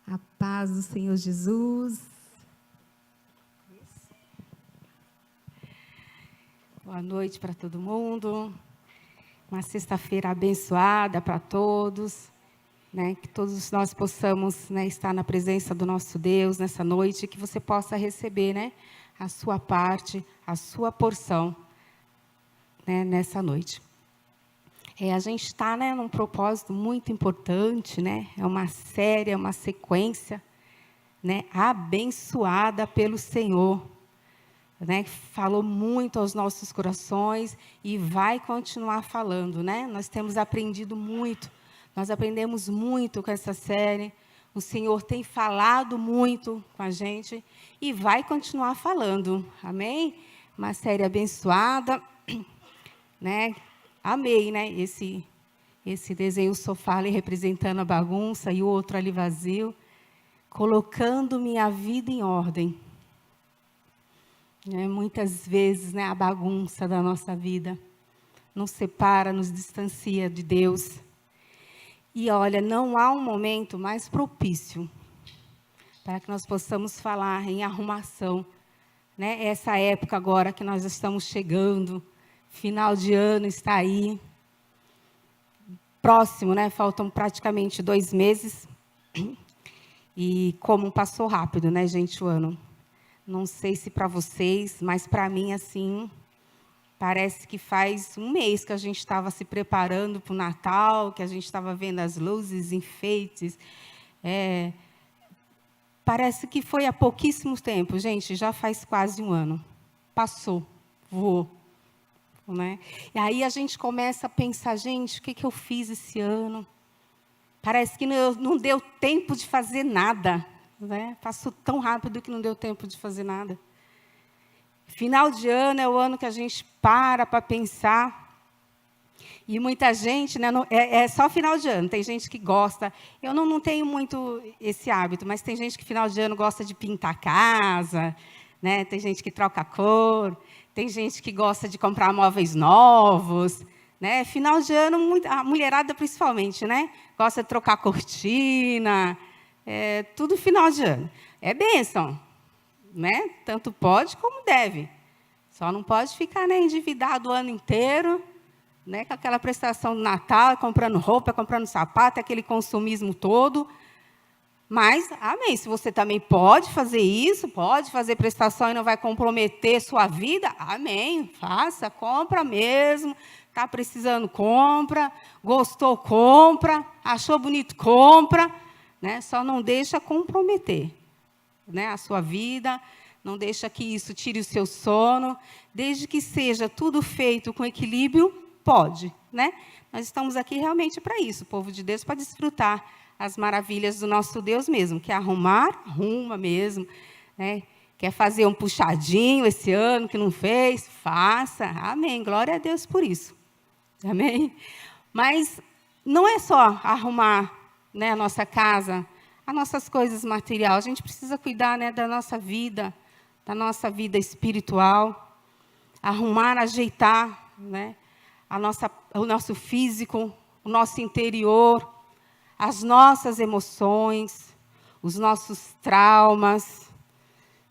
A paz do Senhor Jesus. Boa noite para todo mundo. Uma sexta-feira abençoada para todos. Né? Que todos nós possamos, né, estar na presença do nosso Deus nessa noite. Que você possa receber, né, a sua parte, a sua porção, né, nessa noite. A gente está, né, num propósito muito importante, né? É uma série, é uma sequência, né, abençoada pelo Senhor, né? Falou muito aos nossos corações e vai continuar falando, né? Nós temos aprendido muito, nós aprendemos muito com essa série. O Senhor tem falado muito com a gente e vai continuar falando, amém? Uma série abençoada, né? Amei, né? Esse desenho, o sofá ali representando a bagunça e o outro ali vazio, colocando minha vida em ordem. Muitas vezes, né, a bagunça da nossa vida nos separa, nos distancia de Deus. E olha, não há um momento mais propício para que nós possamos falar em arrumação, né? Essa época agora que nós estamos chegando, final de ano está aí, próximo, né? Faltam praticamente 2 meses. E como passou rápido, né, gente, o ano. Não sei se para vocês, mas para mim, assim, parece que faz 1 mês que a gente estava se preparando para o Natal, que a gente estava vendo as luzes, enfeites. Parece que foi há pouquíssimo tempo, gente, já faz quase 1 ano. Passou, voou. Né? E aí a gente começa a pensar, gente, o que eu fiz esse ano? Parece que não deu tempo de fazer nada. Né? Passou tão rápido que não deu tempo de fazer nada. Final de ano é o ano que a gente para pensar. E muita gente, né, é só final de ano. Tem gente que gosta. Eu não tenho muito esse hábito, mas tem gente que final de ano gosta de pintar a casa, né? Tem gente que troca a cor. Tem gente que gosta de comprar móveis novos, né? Final de ano, a mulherada principalmente, né? Gosta de trocar cortina, tudo final de ano. É bênção, né? Tanto pode como deve. Só não pode ficar, né, endividado o ano inteiro, né, com aquela prestação do Natal, comprando roupa, comprando sapato, aquele consumismo todo. Mas, amém, se você também pode fazer isso, pode fazer prestação e não vai comprometer sua vida, amém, faça, compra mesmo, está precisando, compra, gostou, compra, achou bonito, compra, né? Só não deixa comprometer, né, a sua vida, não deixa que isso tire o seu sono, desde que seja tudo feito com equilíbrio, pode, né? Nós estamos aqui realmente para isso, o povo de Deus, para desfrutar as maravilhas do nosso Deus mesmo. Quer arrumar? Arruma mesmo. Né? Quer fazer um puxadinho esse ano que não fez? Faça. Amém. Glória a Deus por isso. Amém? Mas não é só arrumar, né, a nossa casa, as nossas coisas materiais. A gente precisa cuidar, né, da nossa vida espiritual. Arrumar, ajeitar, né, o nosso físico, o nosso interior, as nossas emoções, os nossos traumas,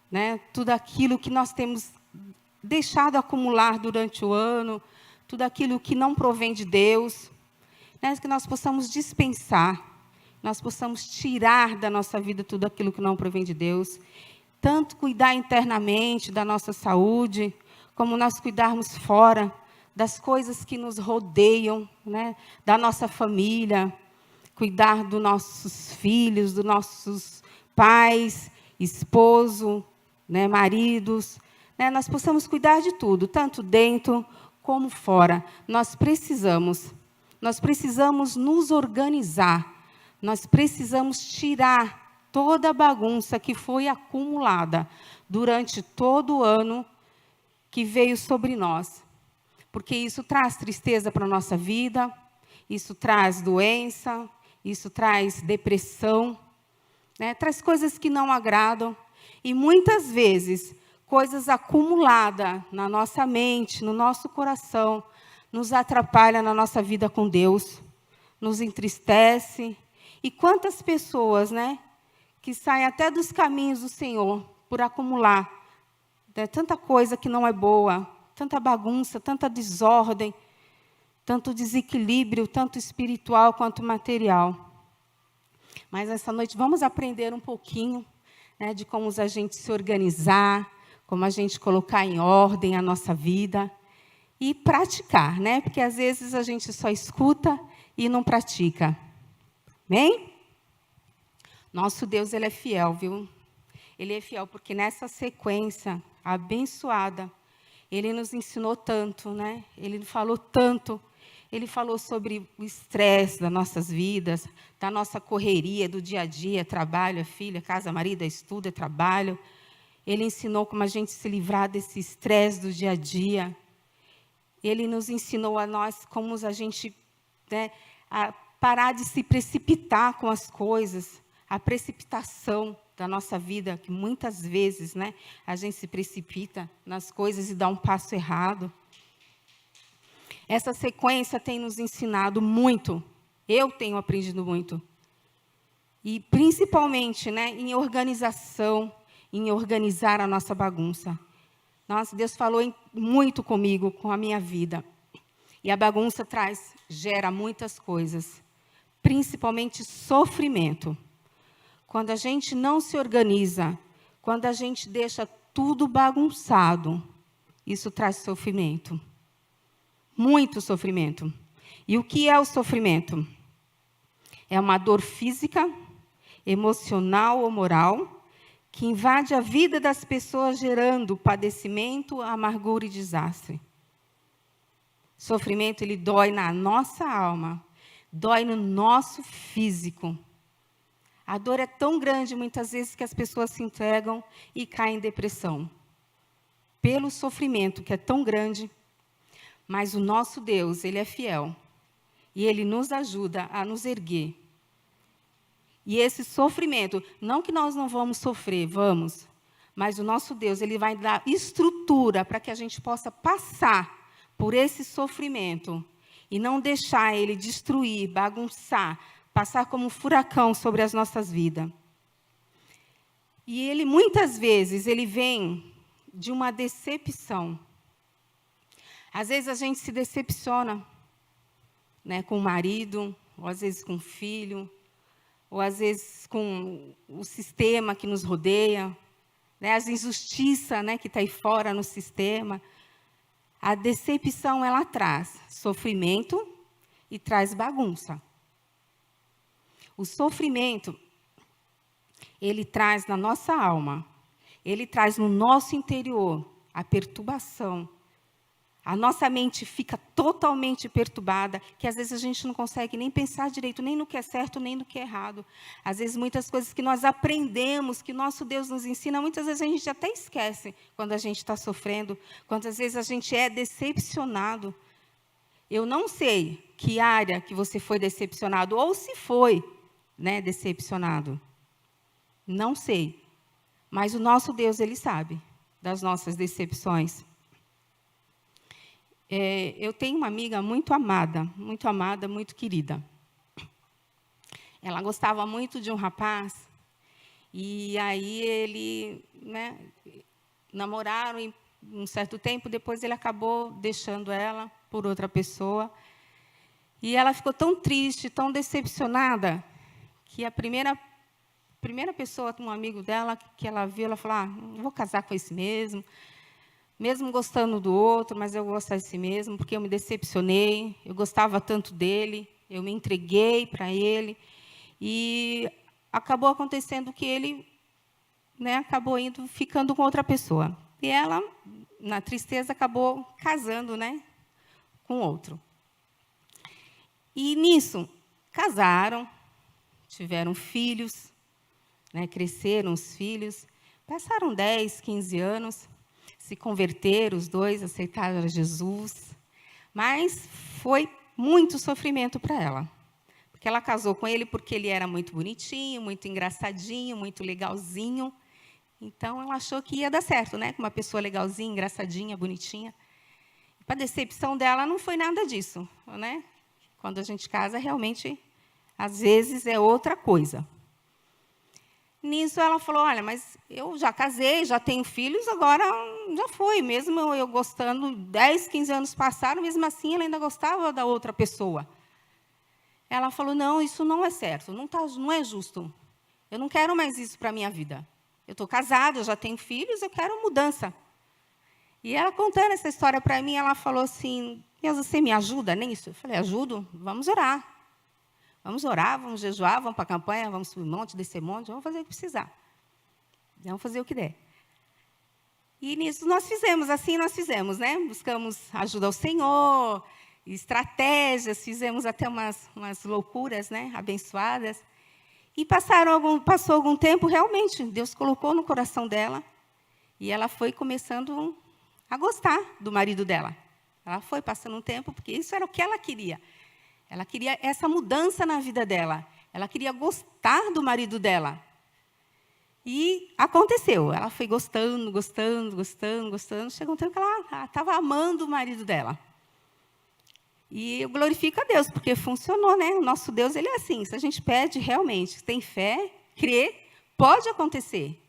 né? Tudo aquilo que nós temos deixado acumular durante o ano, tudo aquilo que não provém de Deus, né? Que nós possamos dispensar, nós possamos tirar da nossa vida tudo aquilo que não provém de Deus, tanto cuidar internamente da nossa saúde, como nós cuidarmos fora, das coisas que nos rodeiam, né? Da nossa família, cuidar dos nossos filhos, dos nossos pais, esposo, né? Maridos, né? Nós possamos cuidar de tudo, tanto dentro como fora. Nós precisamos nos organizar, nós precisamos tirar toda a bagunça que foi acumulada durante todo o ano que veio sobre nós. Porque isso traz tristeza para a nossa vida, isso traz doença, isso traz depressão, né? Traz coisas que não agradam. E muitas vezes, coisas acumuladas na nossa mente, no nosso coração, nos atrapalham na nossa vida com Deus, nos entristece. E quantas pessoas, né, que saem até dos caminhos do Senhor por acumular, né, tanta coisa que não é boa, tanta bagunça, tanta desordem, tanto desequilíbrio, tanto espiritual quanto material. Mas essa noite vamos aprender um pouquinho, né, de como a gente se organizar, como a gente colocar em ordem a nossa vida e praticar, né? Porque às vezes a gente só escuta e não pratica. Amém? Nosso Deus, Ele é fiel, viu? Ele é fiel porque nessa sequência abençoada, Ele nos ensinou tanto, né? Ele falou tanto. Ele falou sobre o estresse das nossas vidas, da nossa correria do dia a dia, trabalho, filha, casa, marido, estudo, trabalho. Ele ensinou como a gente se livrar desse estresse do dia a dia. Ele nos ensinou a nós como a gente, né, a parar de se precipitar com as coisas, a precipitação da nossa vida, que muitas vezes, né, a gente se precipita nas coisas e dá um passo errado. Essa sequência tem nos ensinado muito. Eu tenho aprendido muito. E principalmente, né, em organização, em organizar a nossa bagunça. Nossa, Deus falou muito comigo, com a minha vida. E a bagunça gera muitas coisas, principalmente sofrimento. Quando a gente não se organiza, quando a gente deixa tudo bagunçado, isso traz sofrimento. Muito sofrimento. E o que é o sofrimento? É uma dor física, emocional ou moral, que invade a vida das pessoas, gerando padecimento, amargura e desastre. Sofrimento, ele dói na nossa alma, dói no nosso físico. A dor é tão grande, muitas vezes, que as pessoas se entregam e caem em depressão. Pelo sofrimento, que é tão grande, mas o nosso Deus, Ele é fiel. E Ele nos ajuda a nos erguer. E esse sofrimento, não que nós não vamos sofrer, vamos, mas o nosso Deus, Ele vai dar estrutura para que a gente possa passar por esse sofrimento e não deixar ele destruir, bagunçar, passar como um furacão sobre as nossas vidas. E ele, muitas vezes, ele vem de uma decepção. Às vezes a gente se decepciona, né, com o marido, ou às vezes com o filho, ou às vezes com o sistema que nos rodeia, né, as injustiças, né, que está aí fora no sistema. A decepção, ela traz sofrimento e traz bagunça. O sofrimento, ele traz na nossa alma, ele traz no nosso interior a perturbação. A nossa mente fica totalmente perturbada, que às vezes a gente não consegue nem pensar direito, nem no que é certo, nem no que é errado. Às vezes, muitas coisas que nós aprendemos, que nosso Deus nos ensina, muitas vezes a gente até esquece quando a gente está sofrendo, quantas vezes a gente é decepcionado. Eu não sei que área que você foi decepcionado, ou se foi, né, decepcionado. Não sei. Mas o nosso Deus, Ele sabe das nossas decepções. Eu tenho uma amiga muito amada, muito querida. Ela gostava muito de um rapaz, e aí ele, né, namoraram e um certo tempo, depois ele acabou deixando ela por outra pessoa. E ela ficou tão triste, tão decepcionada, que a primeira pessoa, um amigo dela, que ela viu, ela falou, não vou casar com esse mesmo. mesmo gostando do outro, mas eu gostava de si mesmo, porque eu me decepcionei, eu gostava tanto dele, eu me entreguei para ele, e acabou acontecendo que ele, né, acabou ficando com outra pessoa. E ela, na tristeza, acabou casando, né, com outro. E, nisso, casaram, tiveram filhos, né, cresceram os filhos, passaram 10, 15 anos, se converteram os dois, aceitaram a Jesus, mas foi muito sofrimento para ela, porque ela casou com ele porque ele era muito bonitinho, muito engraçadinho, muito legalzinho, então ela achou que ia dar certo, né, com uma pessoa legalzinha, engraçadinha, bonitinha. Para a decepção dela, não foi nada disso, né? Quando a gente casa, realmente, às vezes, é outra coisa. Nisso, ela falou, olha, mas eu já casei, já tenho filhos, agora já foi. Mesmo eu gostando, 10, 15 anos passaram, mesmo assim, ela ainda gostava da outra pessoa. Ela falou, não, isso não é certo, não é justo. Eu não quero mais isso para a minha vida. Eu estou casada, eu já tenho filhos, eu quero mudança. E ela contando essa história para mim, ela falou assim, Deus, você me ajuda nisso? Eu falei, ajudo, vamos orar. Vamos orar, vamos jejuar, vamos para a campanha, vamos subir monte, descer monte, vamos fazer o que precisar. Vamos fazer o que der. E nisso nós fizemos, assim nós fizemos, né? Buscamos ajuda ao Senhor, estratégias, fizemos até umas loucuras, né? Abençoadas. E passou algum tempo, realmente, Deus colocou no coração dela, e ela foi começando a gostar do marido dela. Ela foi passando um tempo, porque isso era o que ela queria. Ela queria essa mudança na vida dela. Ela queria gostar do marido dela. E aconteceu. Ela foi gostando. Chegou um tempo que ela estava amando o marido dela. E eu glorifico a Deus, porque funcionou, né? O nosso Deus, ele é assim. Se a gente pede realmente, tem fé, crê, pode acontecer.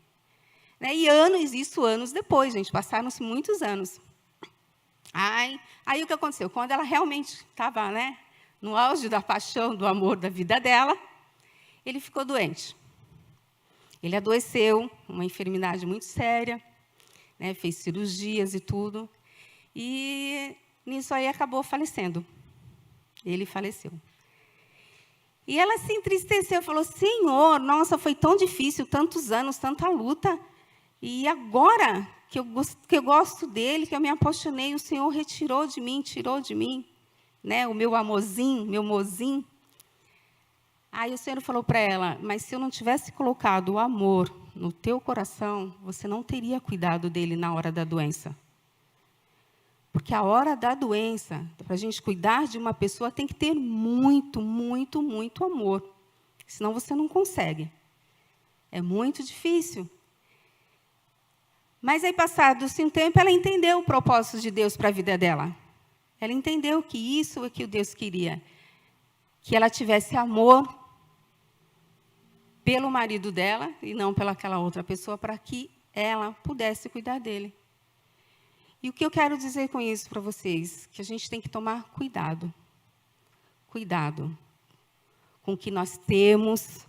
Né? E anos depois, gente, passaram-se muitos anos. Aí o que aconteceu? Quando ela realmente estava, né, no auge da paixão, do amor da vida dela, ele ficou doente. Ele adoeceu, uma enfermidade muito séria, né, fez cirurgias e tudo, e nisso aí acabou falecendo. Ele faleceu. E ela se entristeceu, falou, Senhor, nossa, foi tão difícil, tantos anos, tanta luta, e agora que eu gosto dele, que eu me apaixonei, o Senhor tirou de mim, né, o meu amorzinho, meu mozinho. Aí o Senhor falou para ela, mas se eu não tivesse colocado o amor no teu coração, você não teria cuidado dele na hora da doença. Porque a hora da doença, para a gente cuidar de uma pessoa, tem que ter muito, muito, muito amor. Senão você não consegue. É muito difícil. Mas aí, passado-se um tempo, ela entendeu o propósito de Deus para a vida dela. Ela entendeu que isso é que o Deus queria. Que ela tivesse amor pelo marido dela e não pelaquela outra pessoa, para que ela pudesse cuidar dele. E o que eu quero dizer com isso para vocês? Que a gente tem que tomar cuidado. Cuidado com o que nós temos,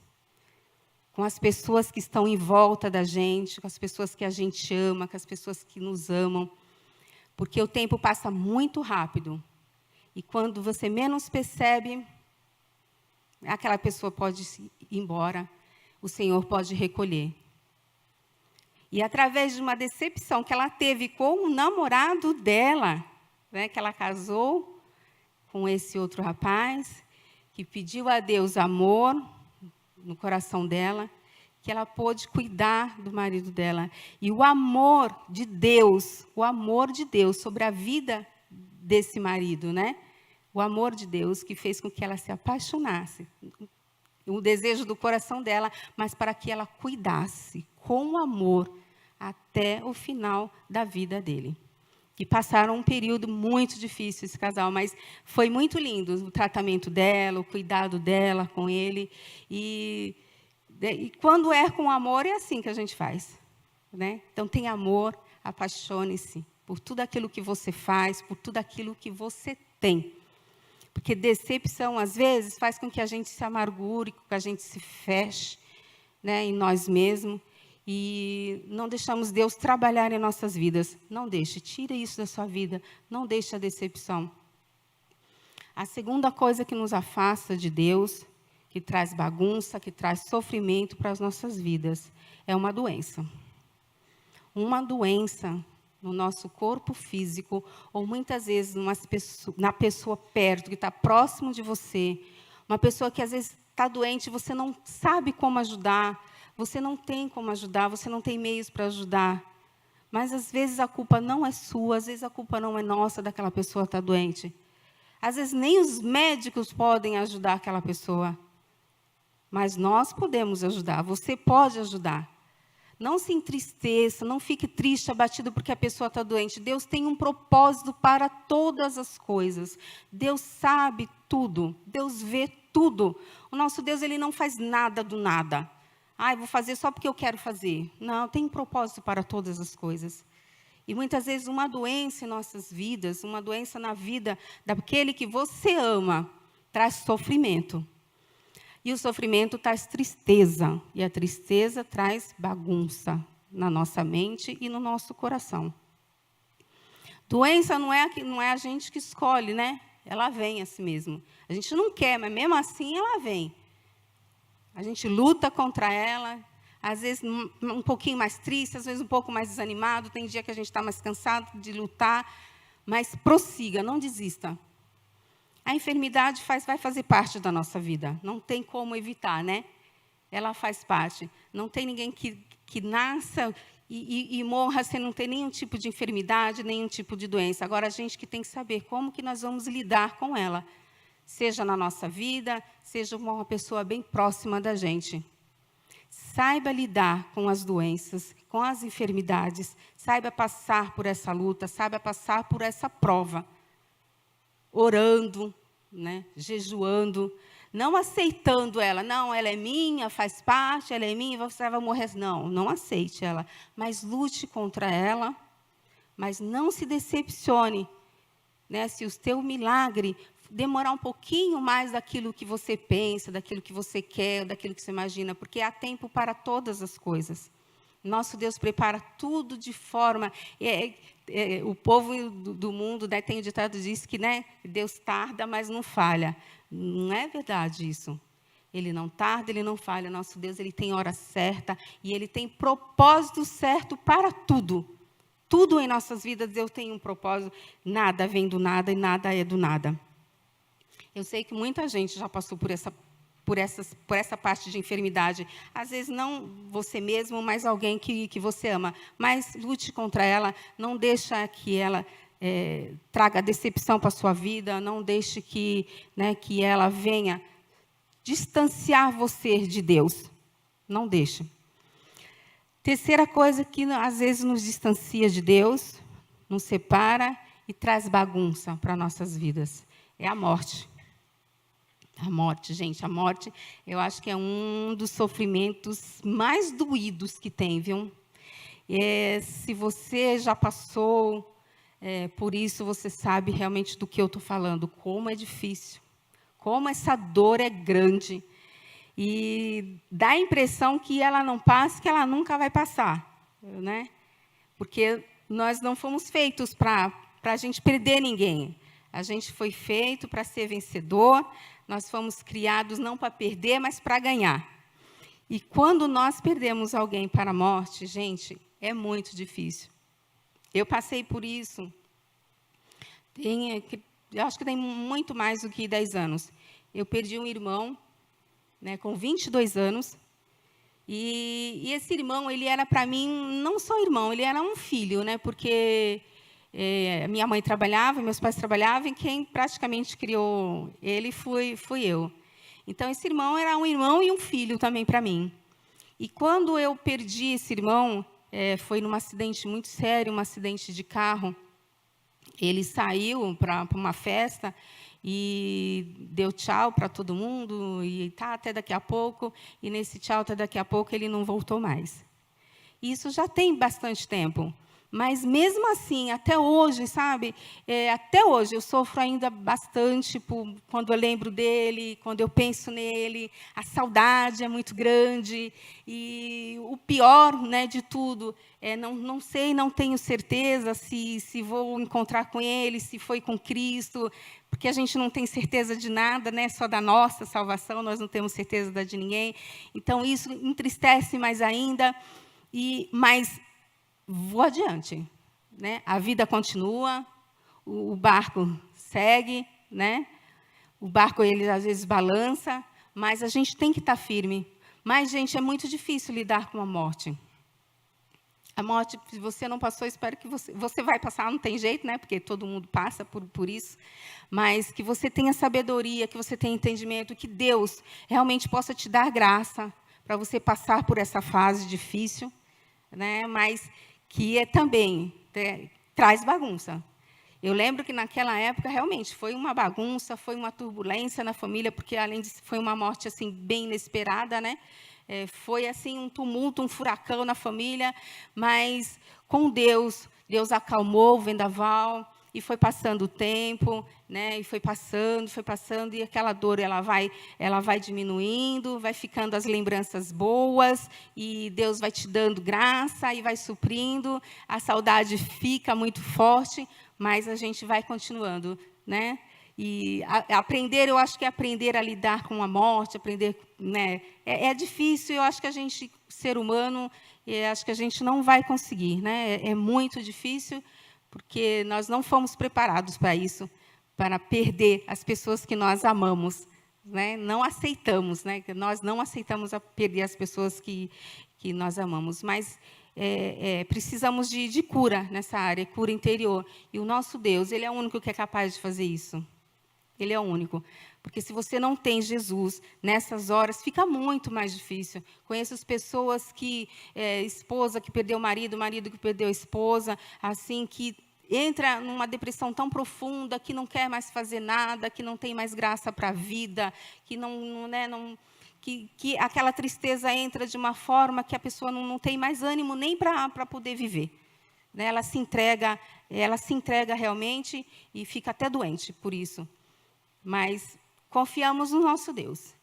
com as pessoas que estão em volta da gente, com as pessoas que a gente ama, com as pessoas que nos amam. Porque o tempo passa muito rápido. E quando você menos percebe, aquela pessoa pode ir embora, o Senhor pode recolher. E através de uma decepção que ela teve com o namorado dela, né, que ela casou com esse outro rapaz, que pediu a Deus amor no coração dela, que ela pôde cuidar do marido dela. E o amor de Deus sobre a vida desse marido, né? O amor de Deus que fez com que ela se apaixonasse. O desejo do coração dela, mas para que ela cuidasse com amor até o final da vida dele. E passaram um período muito difícil, esse casal, mas foi muito lindo o tratamento dela, o cuidado dela com ele. E quando é com amor, é assim que a gente faz. Né? Então, tem amor, apaixone-se por tudo aquilo que você faz, por tudo aquilo que você tem. Porque decepção, às vezes, faz com que a gente se amargure, com que a gente se feche, né, em nós mesmos. e não deixamos Deus trabalhar em nossas vidas. Não deixe, tira isso da sua vida, não deixe a decepção. A segunda coisa que nos afasta de Deus, que traz bagunça, que traz sofrimento para as nossas vidas, é uma doença. Uma doença no nosso corpo físico, ou muitas vezes na pessoa perto, que está próximo de você, uma pessoa que às vezes está doente e você não sabe como ajudar, você não tem como ajudar, você não tem meios para ajudar. Mas às vezes a culpa não é sua, às vezes a culpa não é nossa daquela pessoa que está doente. Às vezes nem os médicos podem ajudar aquela pessoa. Mas nós podemos ajudar, você pode ajudar. Não se entristeça, não fique triste, abatido porque a pessoa está doente. Deus tem um propósito para todas as coisas. Deus sabe tudo, Deus vê tudo. O nosso Deus, ele não faz nada do nada. Eu vou fazer só porque eu quero fazer. Não, tem um propósito para todas as coisas. E muitas vezes uma doença em nossas vidas, uma doença na vida daquele que você ama, traz sofrimento. E o sofrimento traz tristeza. E a tristeza traz bagunça na nossa mente e no nosso coração. Doença não é a gente que escolhe, né? Ela vem assim mesmo. A gente não quer, mas mesmo assim ela vem. A gente luta contra ela, às vezes um pouquinho mais triste, às vezes um pouco mais desanimado. Tem dia que a gente está mais cansado de lutar, mas prossiga, não desista. A enfermidade vai fazer parte da nossa vida. Não tem como evitar, né? Ela faz parte. Não tem ninguém que nasça e morra sem não ter nenhum tipo de enfermidade, nenhum tipo de doença. Agora, a gente que tem que saber como que nós vamos lidar com ela. Seja na nossa vida, seja uma pessoa bem próxima da gente. Saiba lidar com as doenças, com as enfermidades. Saiba passar por essa luta, saiba passar por essa prova. Orando, né, jejuando, não aceitando ela. Não, ela é minha, faz parte, ela é minha, você vai morrer. Não aceite ela. Mas lute contra ela, mas não se decepcione, né, se o teu milagre demorar um pouquinho mais daquilo que você pensa, daquilo que você quer, daquilo que você imagina, porque há tempo para todas as coisas. Nosso Deus prepara tudo de forma... o povo do mundo, né, tem o ditado, diz que, né, Deus tarda, mas não falha. Não é verdade isso. Ele não tarda, ele não falha. Nosso Deus, ele tem hora certa e ele tem propósito certo para tudo. Tudo em nossas vidas, Deus tem um propósito. Nada vem do nada e nada é do nada. Eu sei que muita gente já passou por essa parte de enfermidade. Às vezes, não você mesmo, mas alguém que você ama. Mas lute contra ela, não deixe que ela traga decepção para a sua vida, não deixe que ela venha distanciar você de Deus. Não deixe. Terceira coisa que, às vezes, nos distancia de Deus, nos separa e traz bagunça para nossas vidas, é a morte. A morte, gente, a morte, eu acho que é um dos sofrimentos mais doídos que tem, viu? Se você já passou por isso, você sabe realmente do que eu estou falando, como é difícil, como essa dor é grande. E dá a impressão que ela não passa, que ela nunca vai passar, né? Porque nós não fomos feitos para a gente perder ninguém. A gente foi feito para ser vencedor. Nós fomos criados não para perder, mas para ganhar. E quando nós perdemos alguém para a morte, gente, é muito difícil. Eu passei por isso. Eu acho que tem muito mais do que 10 anos. Eu perdi um irmão, né, com 22 anos. E esse irmão, ele era para mim, não só irmão, ele era um filho, né, porque... minha mãe trabalhava, meus pais trabalhavam, e quem praticamente criou ele fui eu. Então, esse irmão era um irmão e um filho também para mim. E quando eu perdi esse irmão, foi num acidente muito sério, um acidente de carro. Ele saiu para uma festa e deu tchau para todo mundo, e tá, até daqui a pouco, e nesse tchau, até daqui a pouco, ele não voltou mais. Isso já tem bastante tempo. Mas, mesmo assim, até hoje, sabe? Até hoje eu sofro ainda bastante quando eu lembro dele, quando eu penso nele. A saudade é muito grande. E o pior, né, de tudo, não sei, não tenho certeza se vou encontrar com ele, se foi com Cristo, porque a gente não tem certeza de nada, né, só da nossa salvação, nós não temos certeza da de ninguém. Então, isso entristece mais ainda. Mas vou adiante, né? A vida continua, o barco segue, né? O barco, ele às vezes balança, mas a gente tem que estar firme. Mas, gente, é muito difícil lidar com a morte. A morte, se você não passou, espero que você vai passar, não tem jeito, né? Porque todo mundo passa por isso. Mas que você tenha sabedoria, que você tenha entendimento, que Deus realmente possa te dar graça para você passar por essa fase difícil, né? Mas que também traz bagunça. Eu lembro que, naquela época, realmente, foi uma bagunça, foi uma turbulência na família, porque, além disso, foi uma morte assim, bem inesperada, né? Foi assim, um tumulto, um furacão na família, mas, com Deus acalmou o vendaval, e foi passando o tempo, né? E foi passando, e aquela dor ela vai diminuindo, vai ficando as lembranças boas, e Deus vai te dando graça e vai suprindo. A saudade fica muito forte, mas a gente vai continuando, né? E aprender, eu acho que aprender a lidar com a morte, aprender, né? É difícil, eu acho que a gente, ser humano, acho que a gente não vai conseguir, né? É muito difícil, porque nós não fomos preparados para isso, para perder as pessoas que nós amamos, né? Não aceitamos, né? Nós não aceitamos perder as pessoas que nós amamos, mas precisamos de cura nessa área, cura interior. E o nosso Deus, Ele é o único que é capaz de fazer isso. Ele é o único. Porque, se você não tem Jesus, nessas horas, fica muito mais difícil. Conheço as pessoas esposa que perdeu o marido que perdeu a esposa, assim, que entra numa depressão tão profunda, que não quer mais fazer nada, que não tem mais graça para a vida, que aquela tristeza entra de uma forma que a pessoa não tem mais ânimo nem para poder viver. Né? Ela se entrega realmente e fica até doente por isso. Mas confiamos no nosso Deus.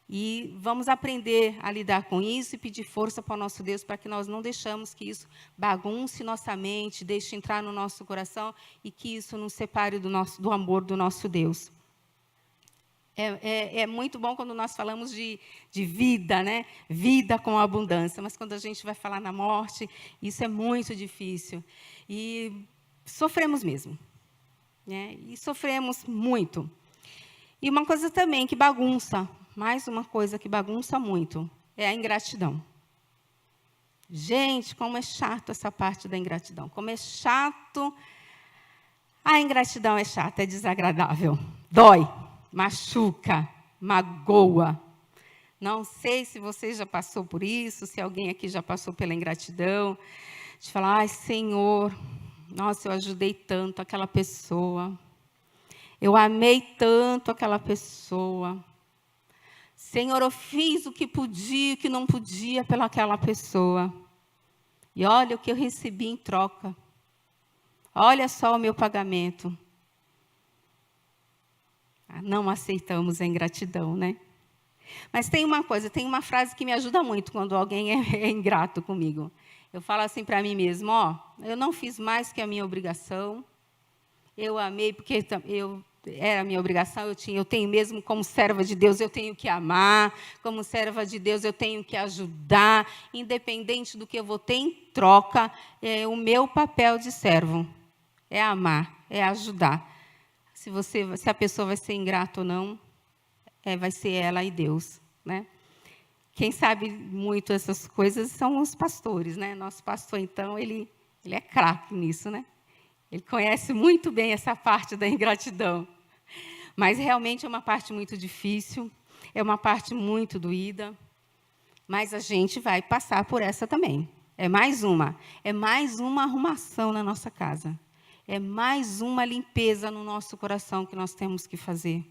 E vamos aprender a lidar com isso e pedir força para o nosso Deus, para que nós não deixamos que isso bagunce nossa mente, deixe entrar no nosso coração e que isso nos separe do amor do nosso Deus. É muito bom quando nós falamos de vida, né? Vida com abundância. Mas, quando a gente vai falar na morte, isso é muito difícil. E sofremos mesmo. Né? E sofremos muito. E uma coisa também que bagunça, mais uma coisa que bagunça muito, é a ingratidão. Gente, como é chato essa parte da ingratidão. Como é chato. A ingratidão é chata, é desagradável. Dói, machuca, magoa. Não sei se você já passou por isso, se alguém aqui já passou pela ingratidão. De falar, ai, Senhor, nossa, eu ajudei tanto aquela pessoa. Eu amei tanto aquela pessoa. Senhor, eu fiz o que podia e o que não podia pelaquela pessoa. E olha o que eu recebi em troca. Olha só o meu pagamento. Não aceitamos a ingratidão, né? Mas tem uma coisa, tem uma frase que me ajuda muito quando alguém é ingrato comigo. Eu falo assim para mim mesmo, eu não fiz mais que a minha obrigação. Eu amei porque era a minha obrigação, eu tenho mesmo, como serva de Deus, eu tenho que amar, como serva de Deus, eu tenho que ajudar, independente do que eu vou ter em troca, o meu papel de servo é amar, é ajudar. Se a pessoa vai ser ingrata ou não, vai ser ela e Deus, né? Quem sabe muito essas coisas são os pastores, né? Nosso pastor, então, ele é craque nisso, né? Ele conhece muito bem essa parte da ingratidão. Mas, realmente, é uma parte muito difícil, é uma parte muito doída, mas a gente vai passar por essa também. É mais uma arrumação na nossa casa. É mais uma limpeza no nosso coração que nós temos que fazer.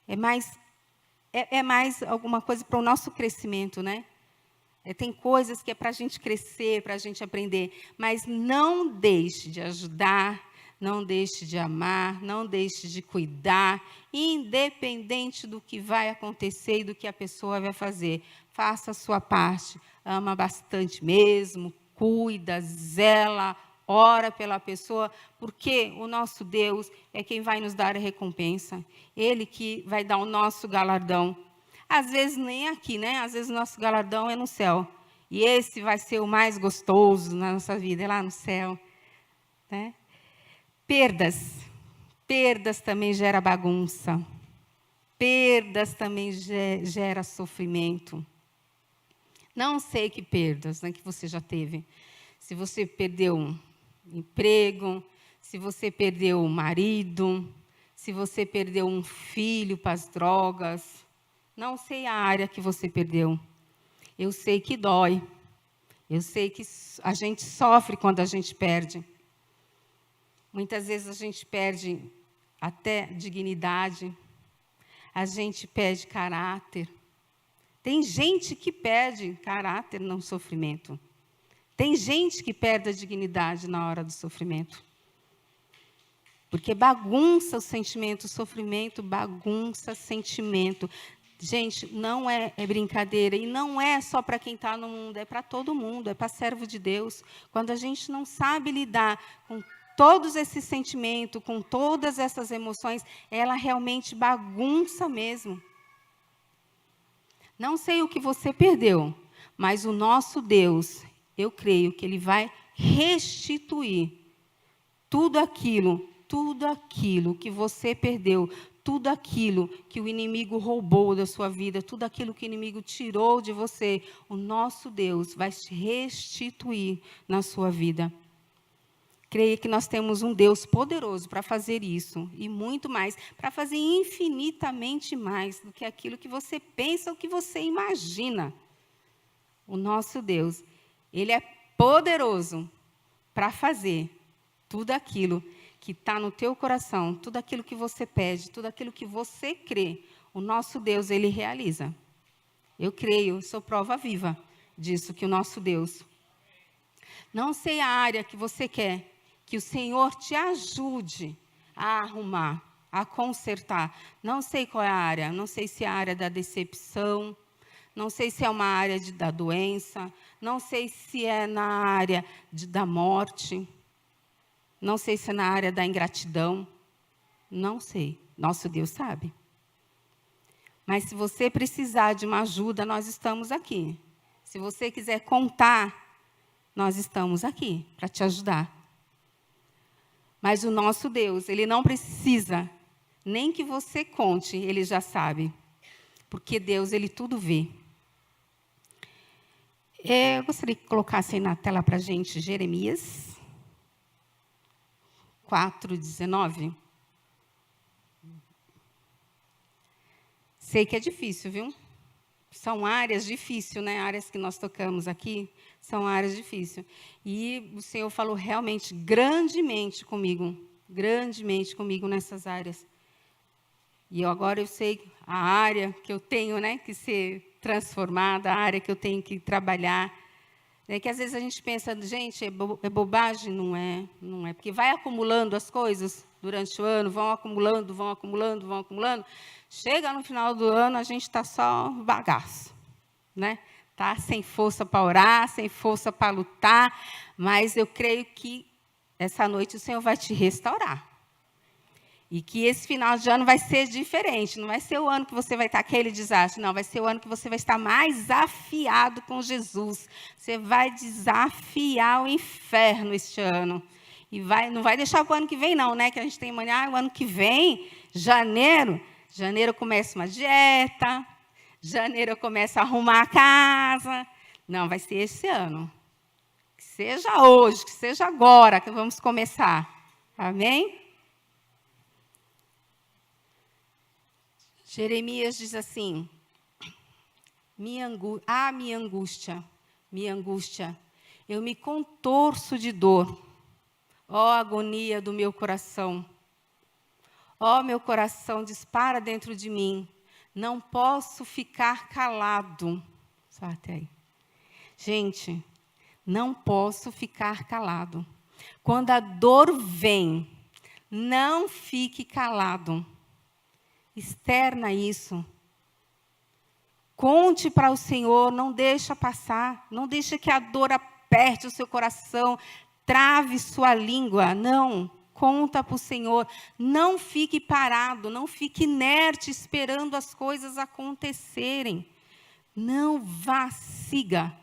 É mais alguma coisa para o nosso crescimento, né? Tem coisas que é para a gente crescer, para a gente aprender. Mas não deixe de ajudar, não deixe de amar, não deixe de cuidar, independente do que vai acontecer e do que a pessoa vai fazer. Faça a sua parte, ama bastante mesmo, cuida, zela, ora pela pessoa, porque o nosso Deus é quem vai nos dar a recompensa. Ele que vai dar o nosso galardão. Às vezes nem aqui, né? Às vezes o nosso galardão é no céu. E esse vai ser o mais gostoso na nossa vida, é lá no céu. Né? Perdas. Perdas também gera bagunça. Perdas também gera sofrimento. Não sei que perdas, né, que você já teve. Se você perdeu um emprego, se você perdeu um marido, se você perdeu um filho para as drogas. Não sei a área que você perdeu. Eu sei que dói. Eu sei que a gente sofre quando a gente perde. Muitas vezes a gente perde até dignidade. A gente perde caráter. Tem gente que perde caráter no sofrimento. Tem gente que perde a dignidade na hora do sofrimento. Porque bagunça o sentimento, o sofrimento bagunça sentimento. Gente, não é brincadeira, e não é só para quem está no mundo, é para todo mundo, é para servo de Deus. Quando a gente não sabe lidar com todos esses sentimentos, com todas essas emoções, ela realmente bagunça mesmo. Não sei o que você perdeu, mas o nosso Deus, eu creio que Ele vai restituir tudo aquilo que você perdeu, tudo aquilo que o inimigo roubou da sua vida, tudo aquilo que o inimigo tirou de você, o nosso Deus vai restituir na sua vida. Creio que nós temos um Deus poderoso para fazer isso, e muito mais, para fazer infinitamente mais do que aquilo que você pensa ou que você imagina. O nosso Deus, Ele é poderoso para fazer tudo aquilo que está no teu coração, tudo aquilo que você pede, tudo aquilo que você crê, o nosso Deus, Ele realiza. Eu creio, sou prova viva disso, que o nosso Deus. Não sei a área que você quer, que o Senhor te ajude a arrumar, a consertar. Não sei qual é a área, não sei se é a área da decepção, não sei se é uma área da doença, não sei se é na área da morte, não sei se é na área da ingratidão, não sei. Nosso Deus sabe. Mas se você precisar de uma ajuda, nós estamos aqui. Se você quiser contar, nós estamos aqui para te ajudar. Mas o nosso Deus, Ele não precisa nem que você conte, Ele já sabe. Porque Deus, Ele tudo vê. Eu gostaria que colocassem na tela para a gente Jeremias 4:19. Sei que é difícil, viu? São áreas difíceis, né? Áreas que nós tocamos aqui, são áreas difíceis. E o Senhor falou realmente grandemente comigo nessas áreas. E agora eu sei a área que eu tenho, né, que ser transformada, a área que eu tenho que trabalhar. É que às vezes a gente pensa, gente, é bobagem? Não é, não é. Porque vai acumulando as coisas durante o ano, vão acumulando. Chega no final do ano, a gente está só bagaço, né? Tá sem força para orar, sem força para lutar, mas eu creio que essa noite o Senhor vai te restaurar. E que esse final de ano vai ser diferente. Não vai ser o ano que você vai estar aquele desastre. Não, vai ser o ano que você vai estar mais afiado com Jesus. Você vai desafiar o inferno este ano. E não vai deixar para o ano que vem, não, né? Que a gente tem mania, o ano que vem, janeiro começa uma dieta, janeiro eu começo a arrumar a casa. Não, vai ser esse ano. Que seja hoje, que seja agora que vamos começar. Amém? Jeremias diz assim: minha angústia, eu me contorço de dor, ó agonia do meu coração. Ó, meu coração dispara dentro de mim, não posso ficar calado. Só até aí. Gente, não posso ficar calado. Quando a dor vem, não fique calado. Externa isso. Conte para o Senhor, não deixa passar, não deixa que a dor aperte o seu coração, trave sua língua. Não, conta para o Senhor. Não fique parado, não fique inerte esperando as coisas acontecerem. Não vá, siga.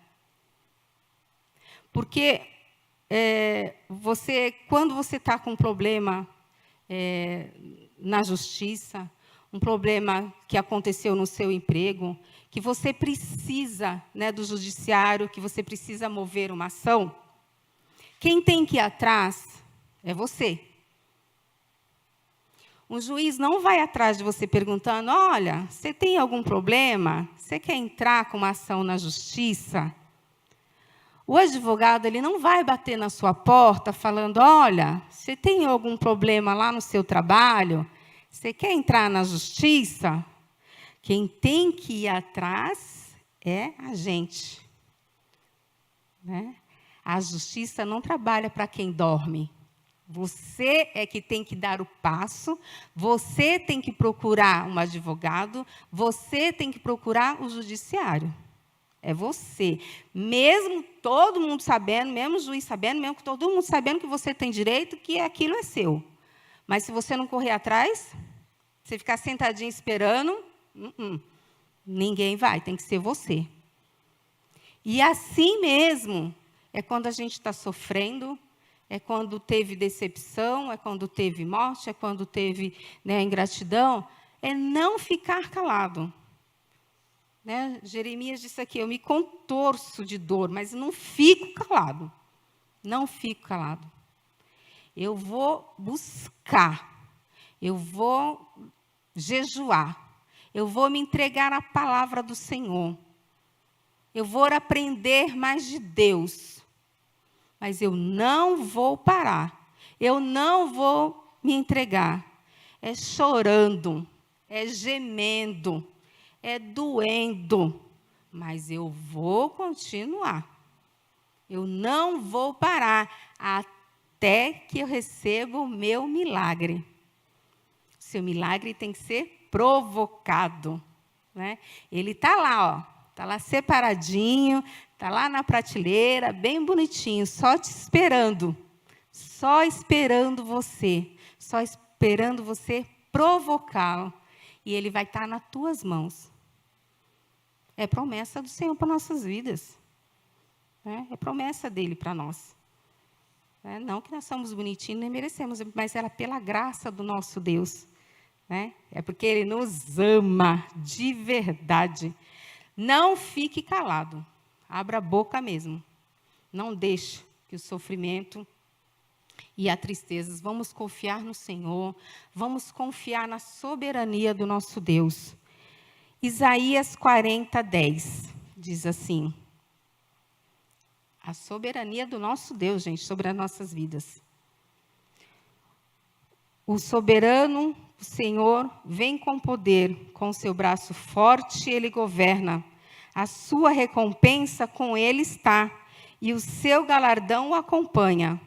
Porque quando você está com um problema na justiça, um problema que aconteceu no seu emprego, que você precisa, né, do judiciário, que você precisa mover uma ação, quem tem que ir atrás é você. Um juiz não vai atrás de você perguntando, olha, você tem algum problema? Você quer entrar com uma ação na justiça? O advogado ele não vai bater na sua porta falando, olha, você tem algum problema lá no seu trabalho? Você quer entrar na justiça? Quem tem que ir atrás é a gente. Né? A justiça não trabalha para quem dorme. Você é que tem que dar o passo, você tem que procurar um advogado, você tem que procurar o judiciário. É você. Mesmo todo mundo sabendo, mesmo o juiz sabendo, mesmo todo mundo sabendo que você tem direito, que aquilo é seu. Mas se você não correr atrás, você ficar sentadinho esperando, ninguém vai, tem que ser você. E assim mesmo, é quando a gente está sofrendo, é quando teve decepção, é quando teve morte, é quando teve, né, ingratidão, é não ficar calado. Né? Jeremias disse aqui, eu me contorço de dor, mas não fico calado. Não fico calado. Eu vou buscar, eu vou jejuar, eu vou me entregar à palavra do Senhor. Eu vou aprender mais de Deus. Mas eu não vou parar. Eu não vou me entregar. É chorando, é gemendo, é doendo. Mas eu vou continuar. Eu não vou parar até que eu receba o meu milagre. O seu milagre tem que ser provocado. Né? Ele está lá, ó. Está lá separadinho, está lá na prateleira, bem bonitinho, só te esperando. Só esperando você provocá-lo. E ele vai estar nas tuas mãos. É promessa do Senhor para nossas vidas. É promessa dele para nós. Não que nós somos bonitinhos, nem merecemos, mas era pela graça do nosso Deus. É porque ele nos ama de verdade. Não fique calado, abra a boca mesmo. Não deixe que o sofrimento e a tristeza, vamos confiar no Senhor, vamos confiar na soberania do nosso Deus. Isaías 40:10 diz assim, a soberania do nosso Deus, gente, sobre as nossas vidas. O soberano, o Senhor, vem com poder, com seu braço forte ele governa. A sua recompensa com ele está, e o seu galardão o acompanha.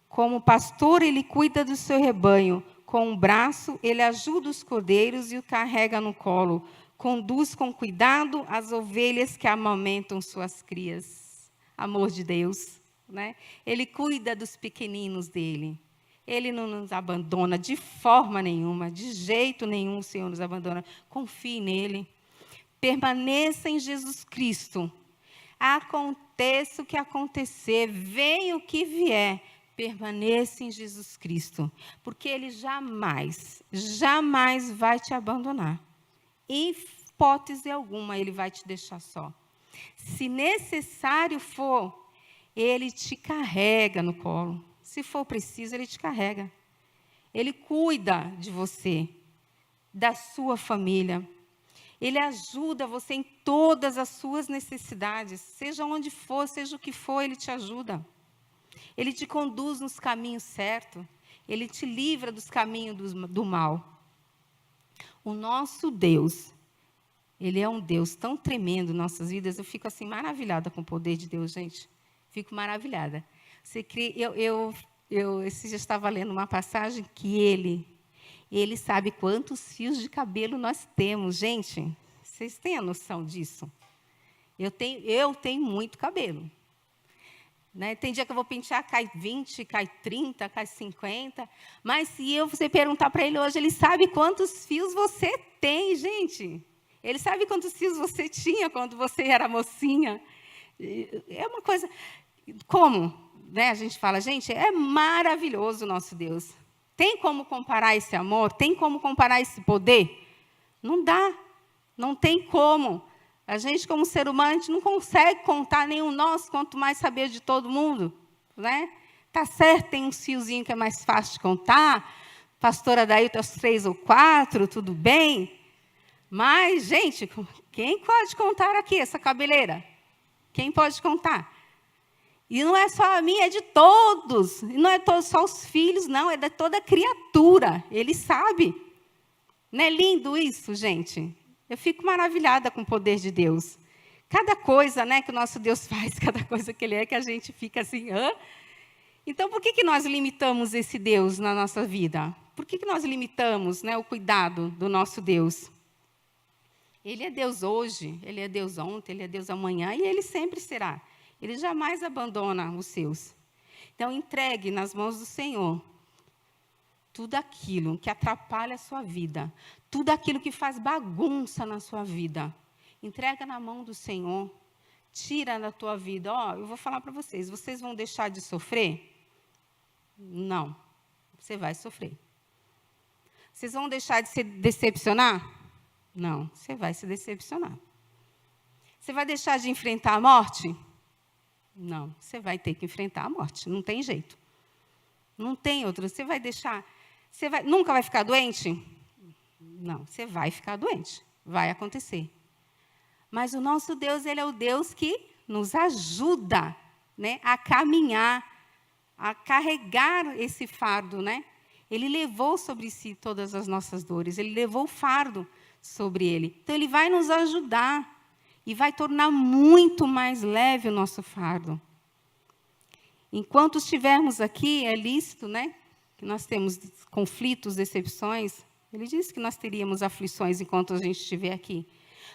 Como pastor, ele cuida do seu rebanho. Com o braço, ele ajuda os cordeiros e o carrega no colo. Conduz com cuidado as ovelhas que amamentam suas crias. Amor de Deus, né? Ele cuida dos pequeninos dele. Ele não nos abandona de forma nenhuma, de jeito nenhum o Senhor nos abandona. Confie nele. Permaneça em Jesus Cristo. Aconteça o que acontecer, venha o que vier, permaneça em Jesus Cristo. Porque ele jamais, jamais vai te abandonar. Em hipótese alguma, ele vai te deixar só. Se necessário for, ele te carrega no colo. Se for preciso, ele te carrega. Ele cuida de você, da sua família. Ele ajuda você em todas as suas necessidades. Seja onde for, seja o que for, ele te ajuda. Ele te conduz nos caminhos certos. Ele te livra dos caminhos do mal. O nosso Deus Ele é um Deus tão tremendo em nossas vidas. Eu fico assim maravilhada com o poder de Deus, gente. Fico maravilhada. Você crê, esse dia estava lendo uma passagem que ele sabe quantos fios de cabelo nós temos. Gente, vocês têm a noção disso? Eu tenho muito cabelo. Né? Tem dia que eu vou pentear, cai 20, cai 30, cai 50. Mas se você perguntar para ele hoje, ele sabe quantos fios você tem, gente. Ele sabe quantos fios você tinha quando você era mocinha. É uma coisa... Como? Né? A gente fala, gente, é maravilhoso o nosso Deus. Tem como comparar esse amor? Tem como comparar esse poder? Não dá. Não tem como. A gente, como ser humano, a gente não consegue contar nenhum nós, quanto mais saber de todo mundo. Né? Tá certo, tem um fiozinho que é mais fácil de contar. Pastora Daí tem os 3 ou 4, tudo bem. Mas, gente, quem pode contar aqui essa cabeleira? Quem pode contar? E não é só a minha, é de todos. E não é só os filhos, não, é de toda criatura. Ele sabe. Não é lindo isso, gente? Eu fico maravilhada com o poder de Deus. Cada coisa, né, que o nosso Deus faz, cada coisa que Ele é, que a gente fica assim, hã? Então, por que nós limitamos esse Deus na nossa vida? Por que nós limitamos, né, o cuidado do nosso Deus? Ele é Deus hoje, Ele é Deus ontem, Ele é Deus amanhã, e Ele sempre será. Ele jamais abandona os seus. Então, entregue nas mãos do Senhor tudo aquilo que atrapalha a sua vida, tudo aquilo que faz bagunça na sua vida. Entrega na mão do Senhor, tira da tua vida. Eu vou falar para vocês vão deixar de sofrer? Não, você vai sofrer. Vocês vão deixar de se decepcionar? Não, você vai se decepcionar. Você vai deixar de enfrentar a morte? Não, você vai ter que enfrentar a morte, não tem jeito. Não tem outro. Você vai deixar... nunca vai ficar doente? Não, você vai ficar doente, vai acontecer. Mas o nosso Deus, Ele é o Deus que nos ajuda, né, a caminhar, a carregar esse fardo, né? Ele levou sobre si todas as nossas dores, Ele levou o fardo sobre Ele. Então, Ele vai nos ajudar e vai tornar muito mais leve o nosso fardo. Enquanto estivermos aqui, é lícito, né, que nós temos conflitos, decepções. Ele disse que nós teríamos aflições enquanto a gente estiver aqui.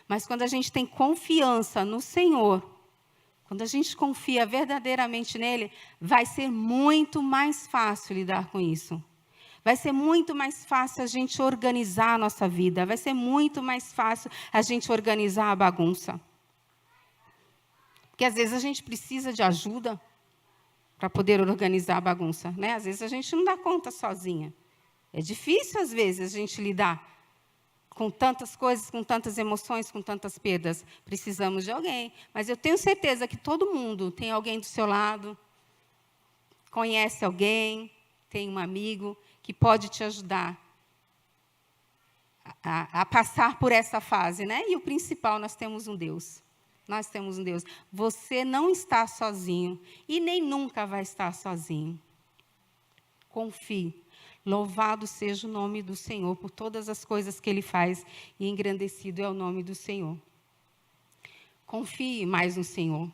Mas quando a gente tem confiança no Senhor, quando a gente confia verdadeiramente nele, vai ser muito mais fácil lidar com isso. Vai ser muito mais fácil a gente organizar a nossa vida. Vai ser muito mais fácil a gente organizar a bagunça. Porque, às vezes, a gente precisa de ajuda para poder organizar a bagunça. Né? Às vezes, a gente não dá conta sozinha. É difícil, às vezes, a gente lidar com tantas coisas, com tantas emoções, com tantas perdas. Precisamos de alguém. Mas eu tenho certeza que todo mundo tem alguém do seu lado, conhece alguém, tem um amigo que pode te ajudar a passar por essa fase, né? E o principal, nós temos um Deus. Nós temos um Deus. Você não está sozinho e nem nunca vai estar sozinho. Confie. Louvado seja o nome do Senhor por todas as coisas que Ele faz e engrandecido é o nome do Senhor. Confie mais no Senhor.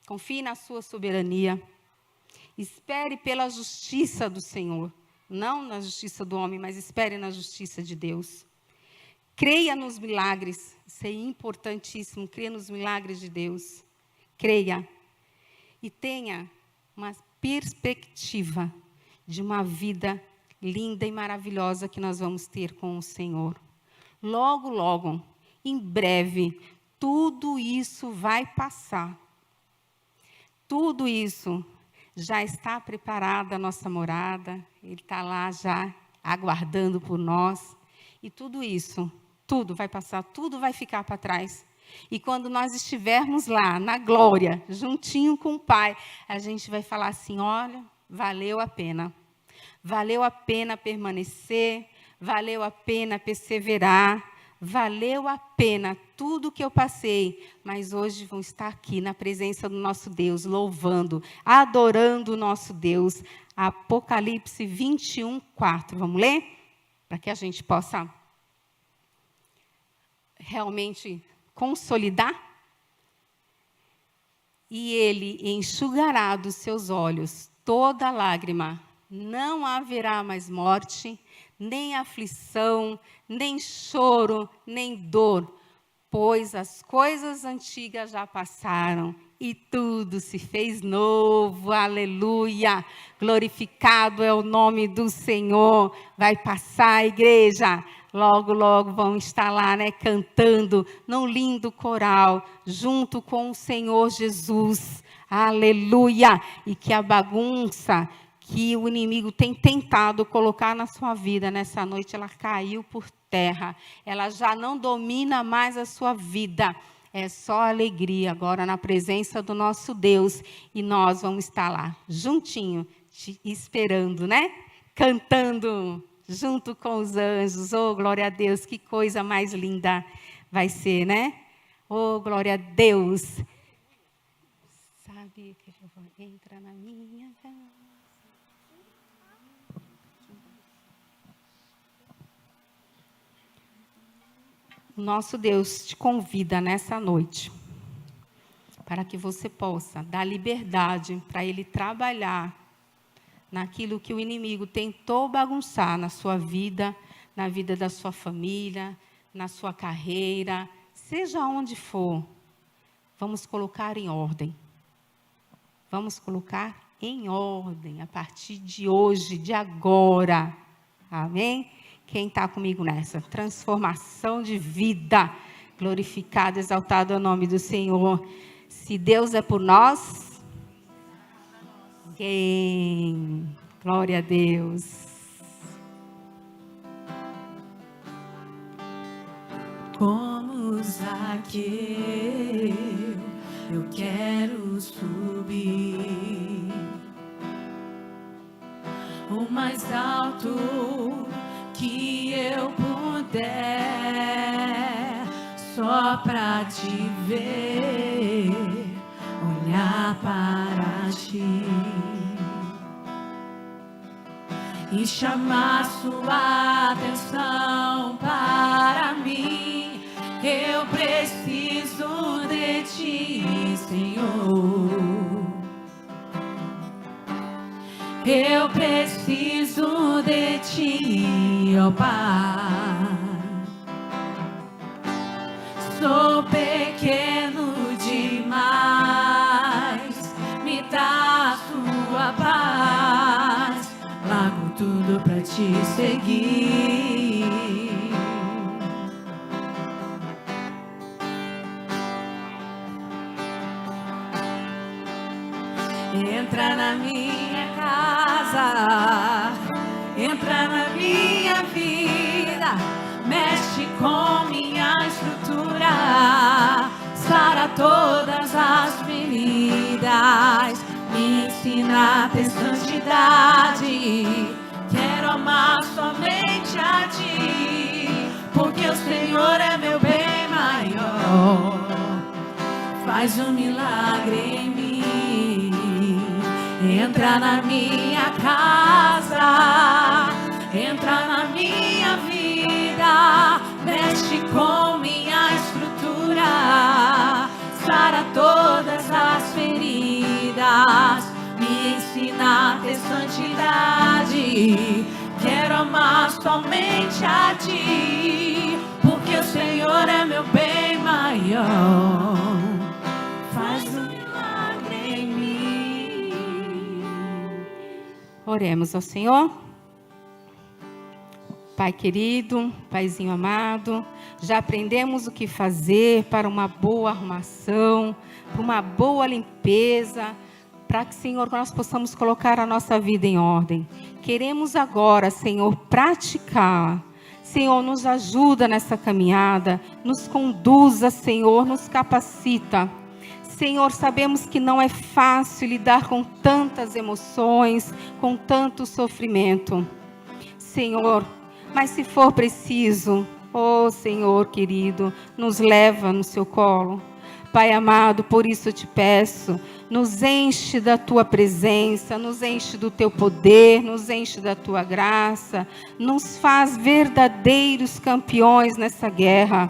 Confie na sua soberania. Espere pela justiça do Senhor. Não na justiça do homem, mas espere na justiça de Deus. Creia nos milagres. Isso é importantíssimo. Creia nos milagres de Deus. Creia. E tenha uma perspectiva de uma vida linda e maravilhosa que nós vamos ter com o Senhor. Logo, logo, em breve, tudo isso vai passar. Tudo isso já está preparada a nossa morada, Ele está lá já aguardando por nós. E tudo isso, tudo vai passar, tudo vai ficar para trás. E quando nós estivermos lá, na glória, juntinho com o Pai, a gente vai falar assim, olha, valeu a pena. Valeu a pena permanecer, valeu a pena perseverar, valeu a pena tudo que eu passei, mas hoje vão estar aqui na presença do nosso Deus, louvando, adorando o nosso Deus. Apocalipse 21, 4. Vamos ler? Para que a gente possa realmente consolidar? E ele enxugará dos seus olhos toda lágrima. Não haverá mais morte, nem aflição, nem choro, nem dor, pois as coisas antigas já passaram e tudo se fez novo. Aleluia! Glorificado é o nome do Senhor. Vai passar, igreja. Logo, logo vão estar lá, né, cantando num lindo coral, junto com o Senhor Jesus. Aleluia! E que a bagunça que o inimigo tem tentado colocar na sua vida nessa noite, ela caiu por terra. Ela já não domina mais a sua vida. É só alegria agora na presença do nosso Deus. E nós vamos estar lá, juntinho, te esperando, né? Cantando junto com os anjos. Oh, glória a Deus, que coisa mais linda vai ser, né? Oh, glória a Deus. Sabe que eu vou entrar na minha casa. O nosso Deus te convida nessa noite para que você possa dar liberdade para Ele trabalhar naquilo que o inimigo tentou bagunçar na sua vida, na vida da sua família, na sua carreira, seja onde for. Vamos colocar em ordem. Vamos colocar em ordem a partir de hoje, de agora. Amém? Quem está comigo nessa? Transformação de vida. Glorificado, exaltado é o nome do Senhor. Se Deus é por nós, quem? Glória a Deus. Como Zaqueu, eu quero subir o mais alto que eu puder, só pra te ver, olhar para ti e chamar sua atenção para mim. Eu preciso de ti, Senhor. Eu preciso de ti, ó Pai. Sou pequeno demais, me dá sua paz. Largo tudo pra te seguir. Entra na minha casa, entra na minha vida, mexe com minha estrutura, sara todas as feridas, me ensina a ter santidade. Quero amar somente a ti, porque o Senhor é meu bem maior. Faz um milagre em mim. Entra na minha casa, entra na minha vida, mexe com minha estrutura, sara todas as feridas, me ensina a ter santidade. Quero amar somente a ti, porque o Senhor é meu bem maior. Faz um milagre em mim. Oremos ao Senhor. Pai querido, Paizinho amado, já aprendemos o que fazer para uma boa arrumação, para uma boa limpeza, para que, Senhor, nós possamos colocar a nossa vida em ordem. Queremos agora, Senhor, praticar. Senhor, nos ajuda nessa caminhada, nos conduza, Senhor, nos capacita. Senhor, sabemos que não é fácil lidar com tantas emoções, com tanto sofrimento. Senhor, mas se for preciso, oh Senhor querido, nos leva no seu colo. Pai amado, por isso eu te peço, nos enche da tua presença, nos enche do teu poder, nos enche da tua graça, nos faz verdadeiros campeões nessa guerra.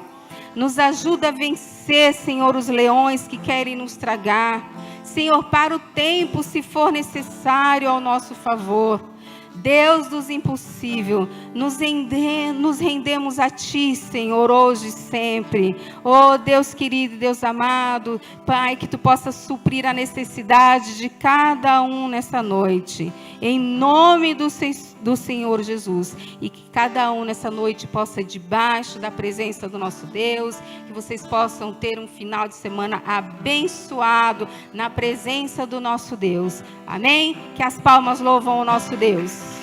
Nos ajuda a vencer, Senhor, os leões que querem nos tragar. Senhor, para o tempo, se for necessário, ao nosso favor. Deus dos impossíveis, nos rendemos a Ti, Senhor, hoje e sempre. Oh, Deus querido, Deus amado, Pai, que Tu possa suprir a necessidade de cada um nessa noite. Em nome do Senhor Jesus. E que cada um nessa noite possa ir debaixo da presença do nosso Deus. Que vocês possam ter um final de semana abençoado na presença do nosso Deus. Amém? Que as palmas louvam o nosso Deus.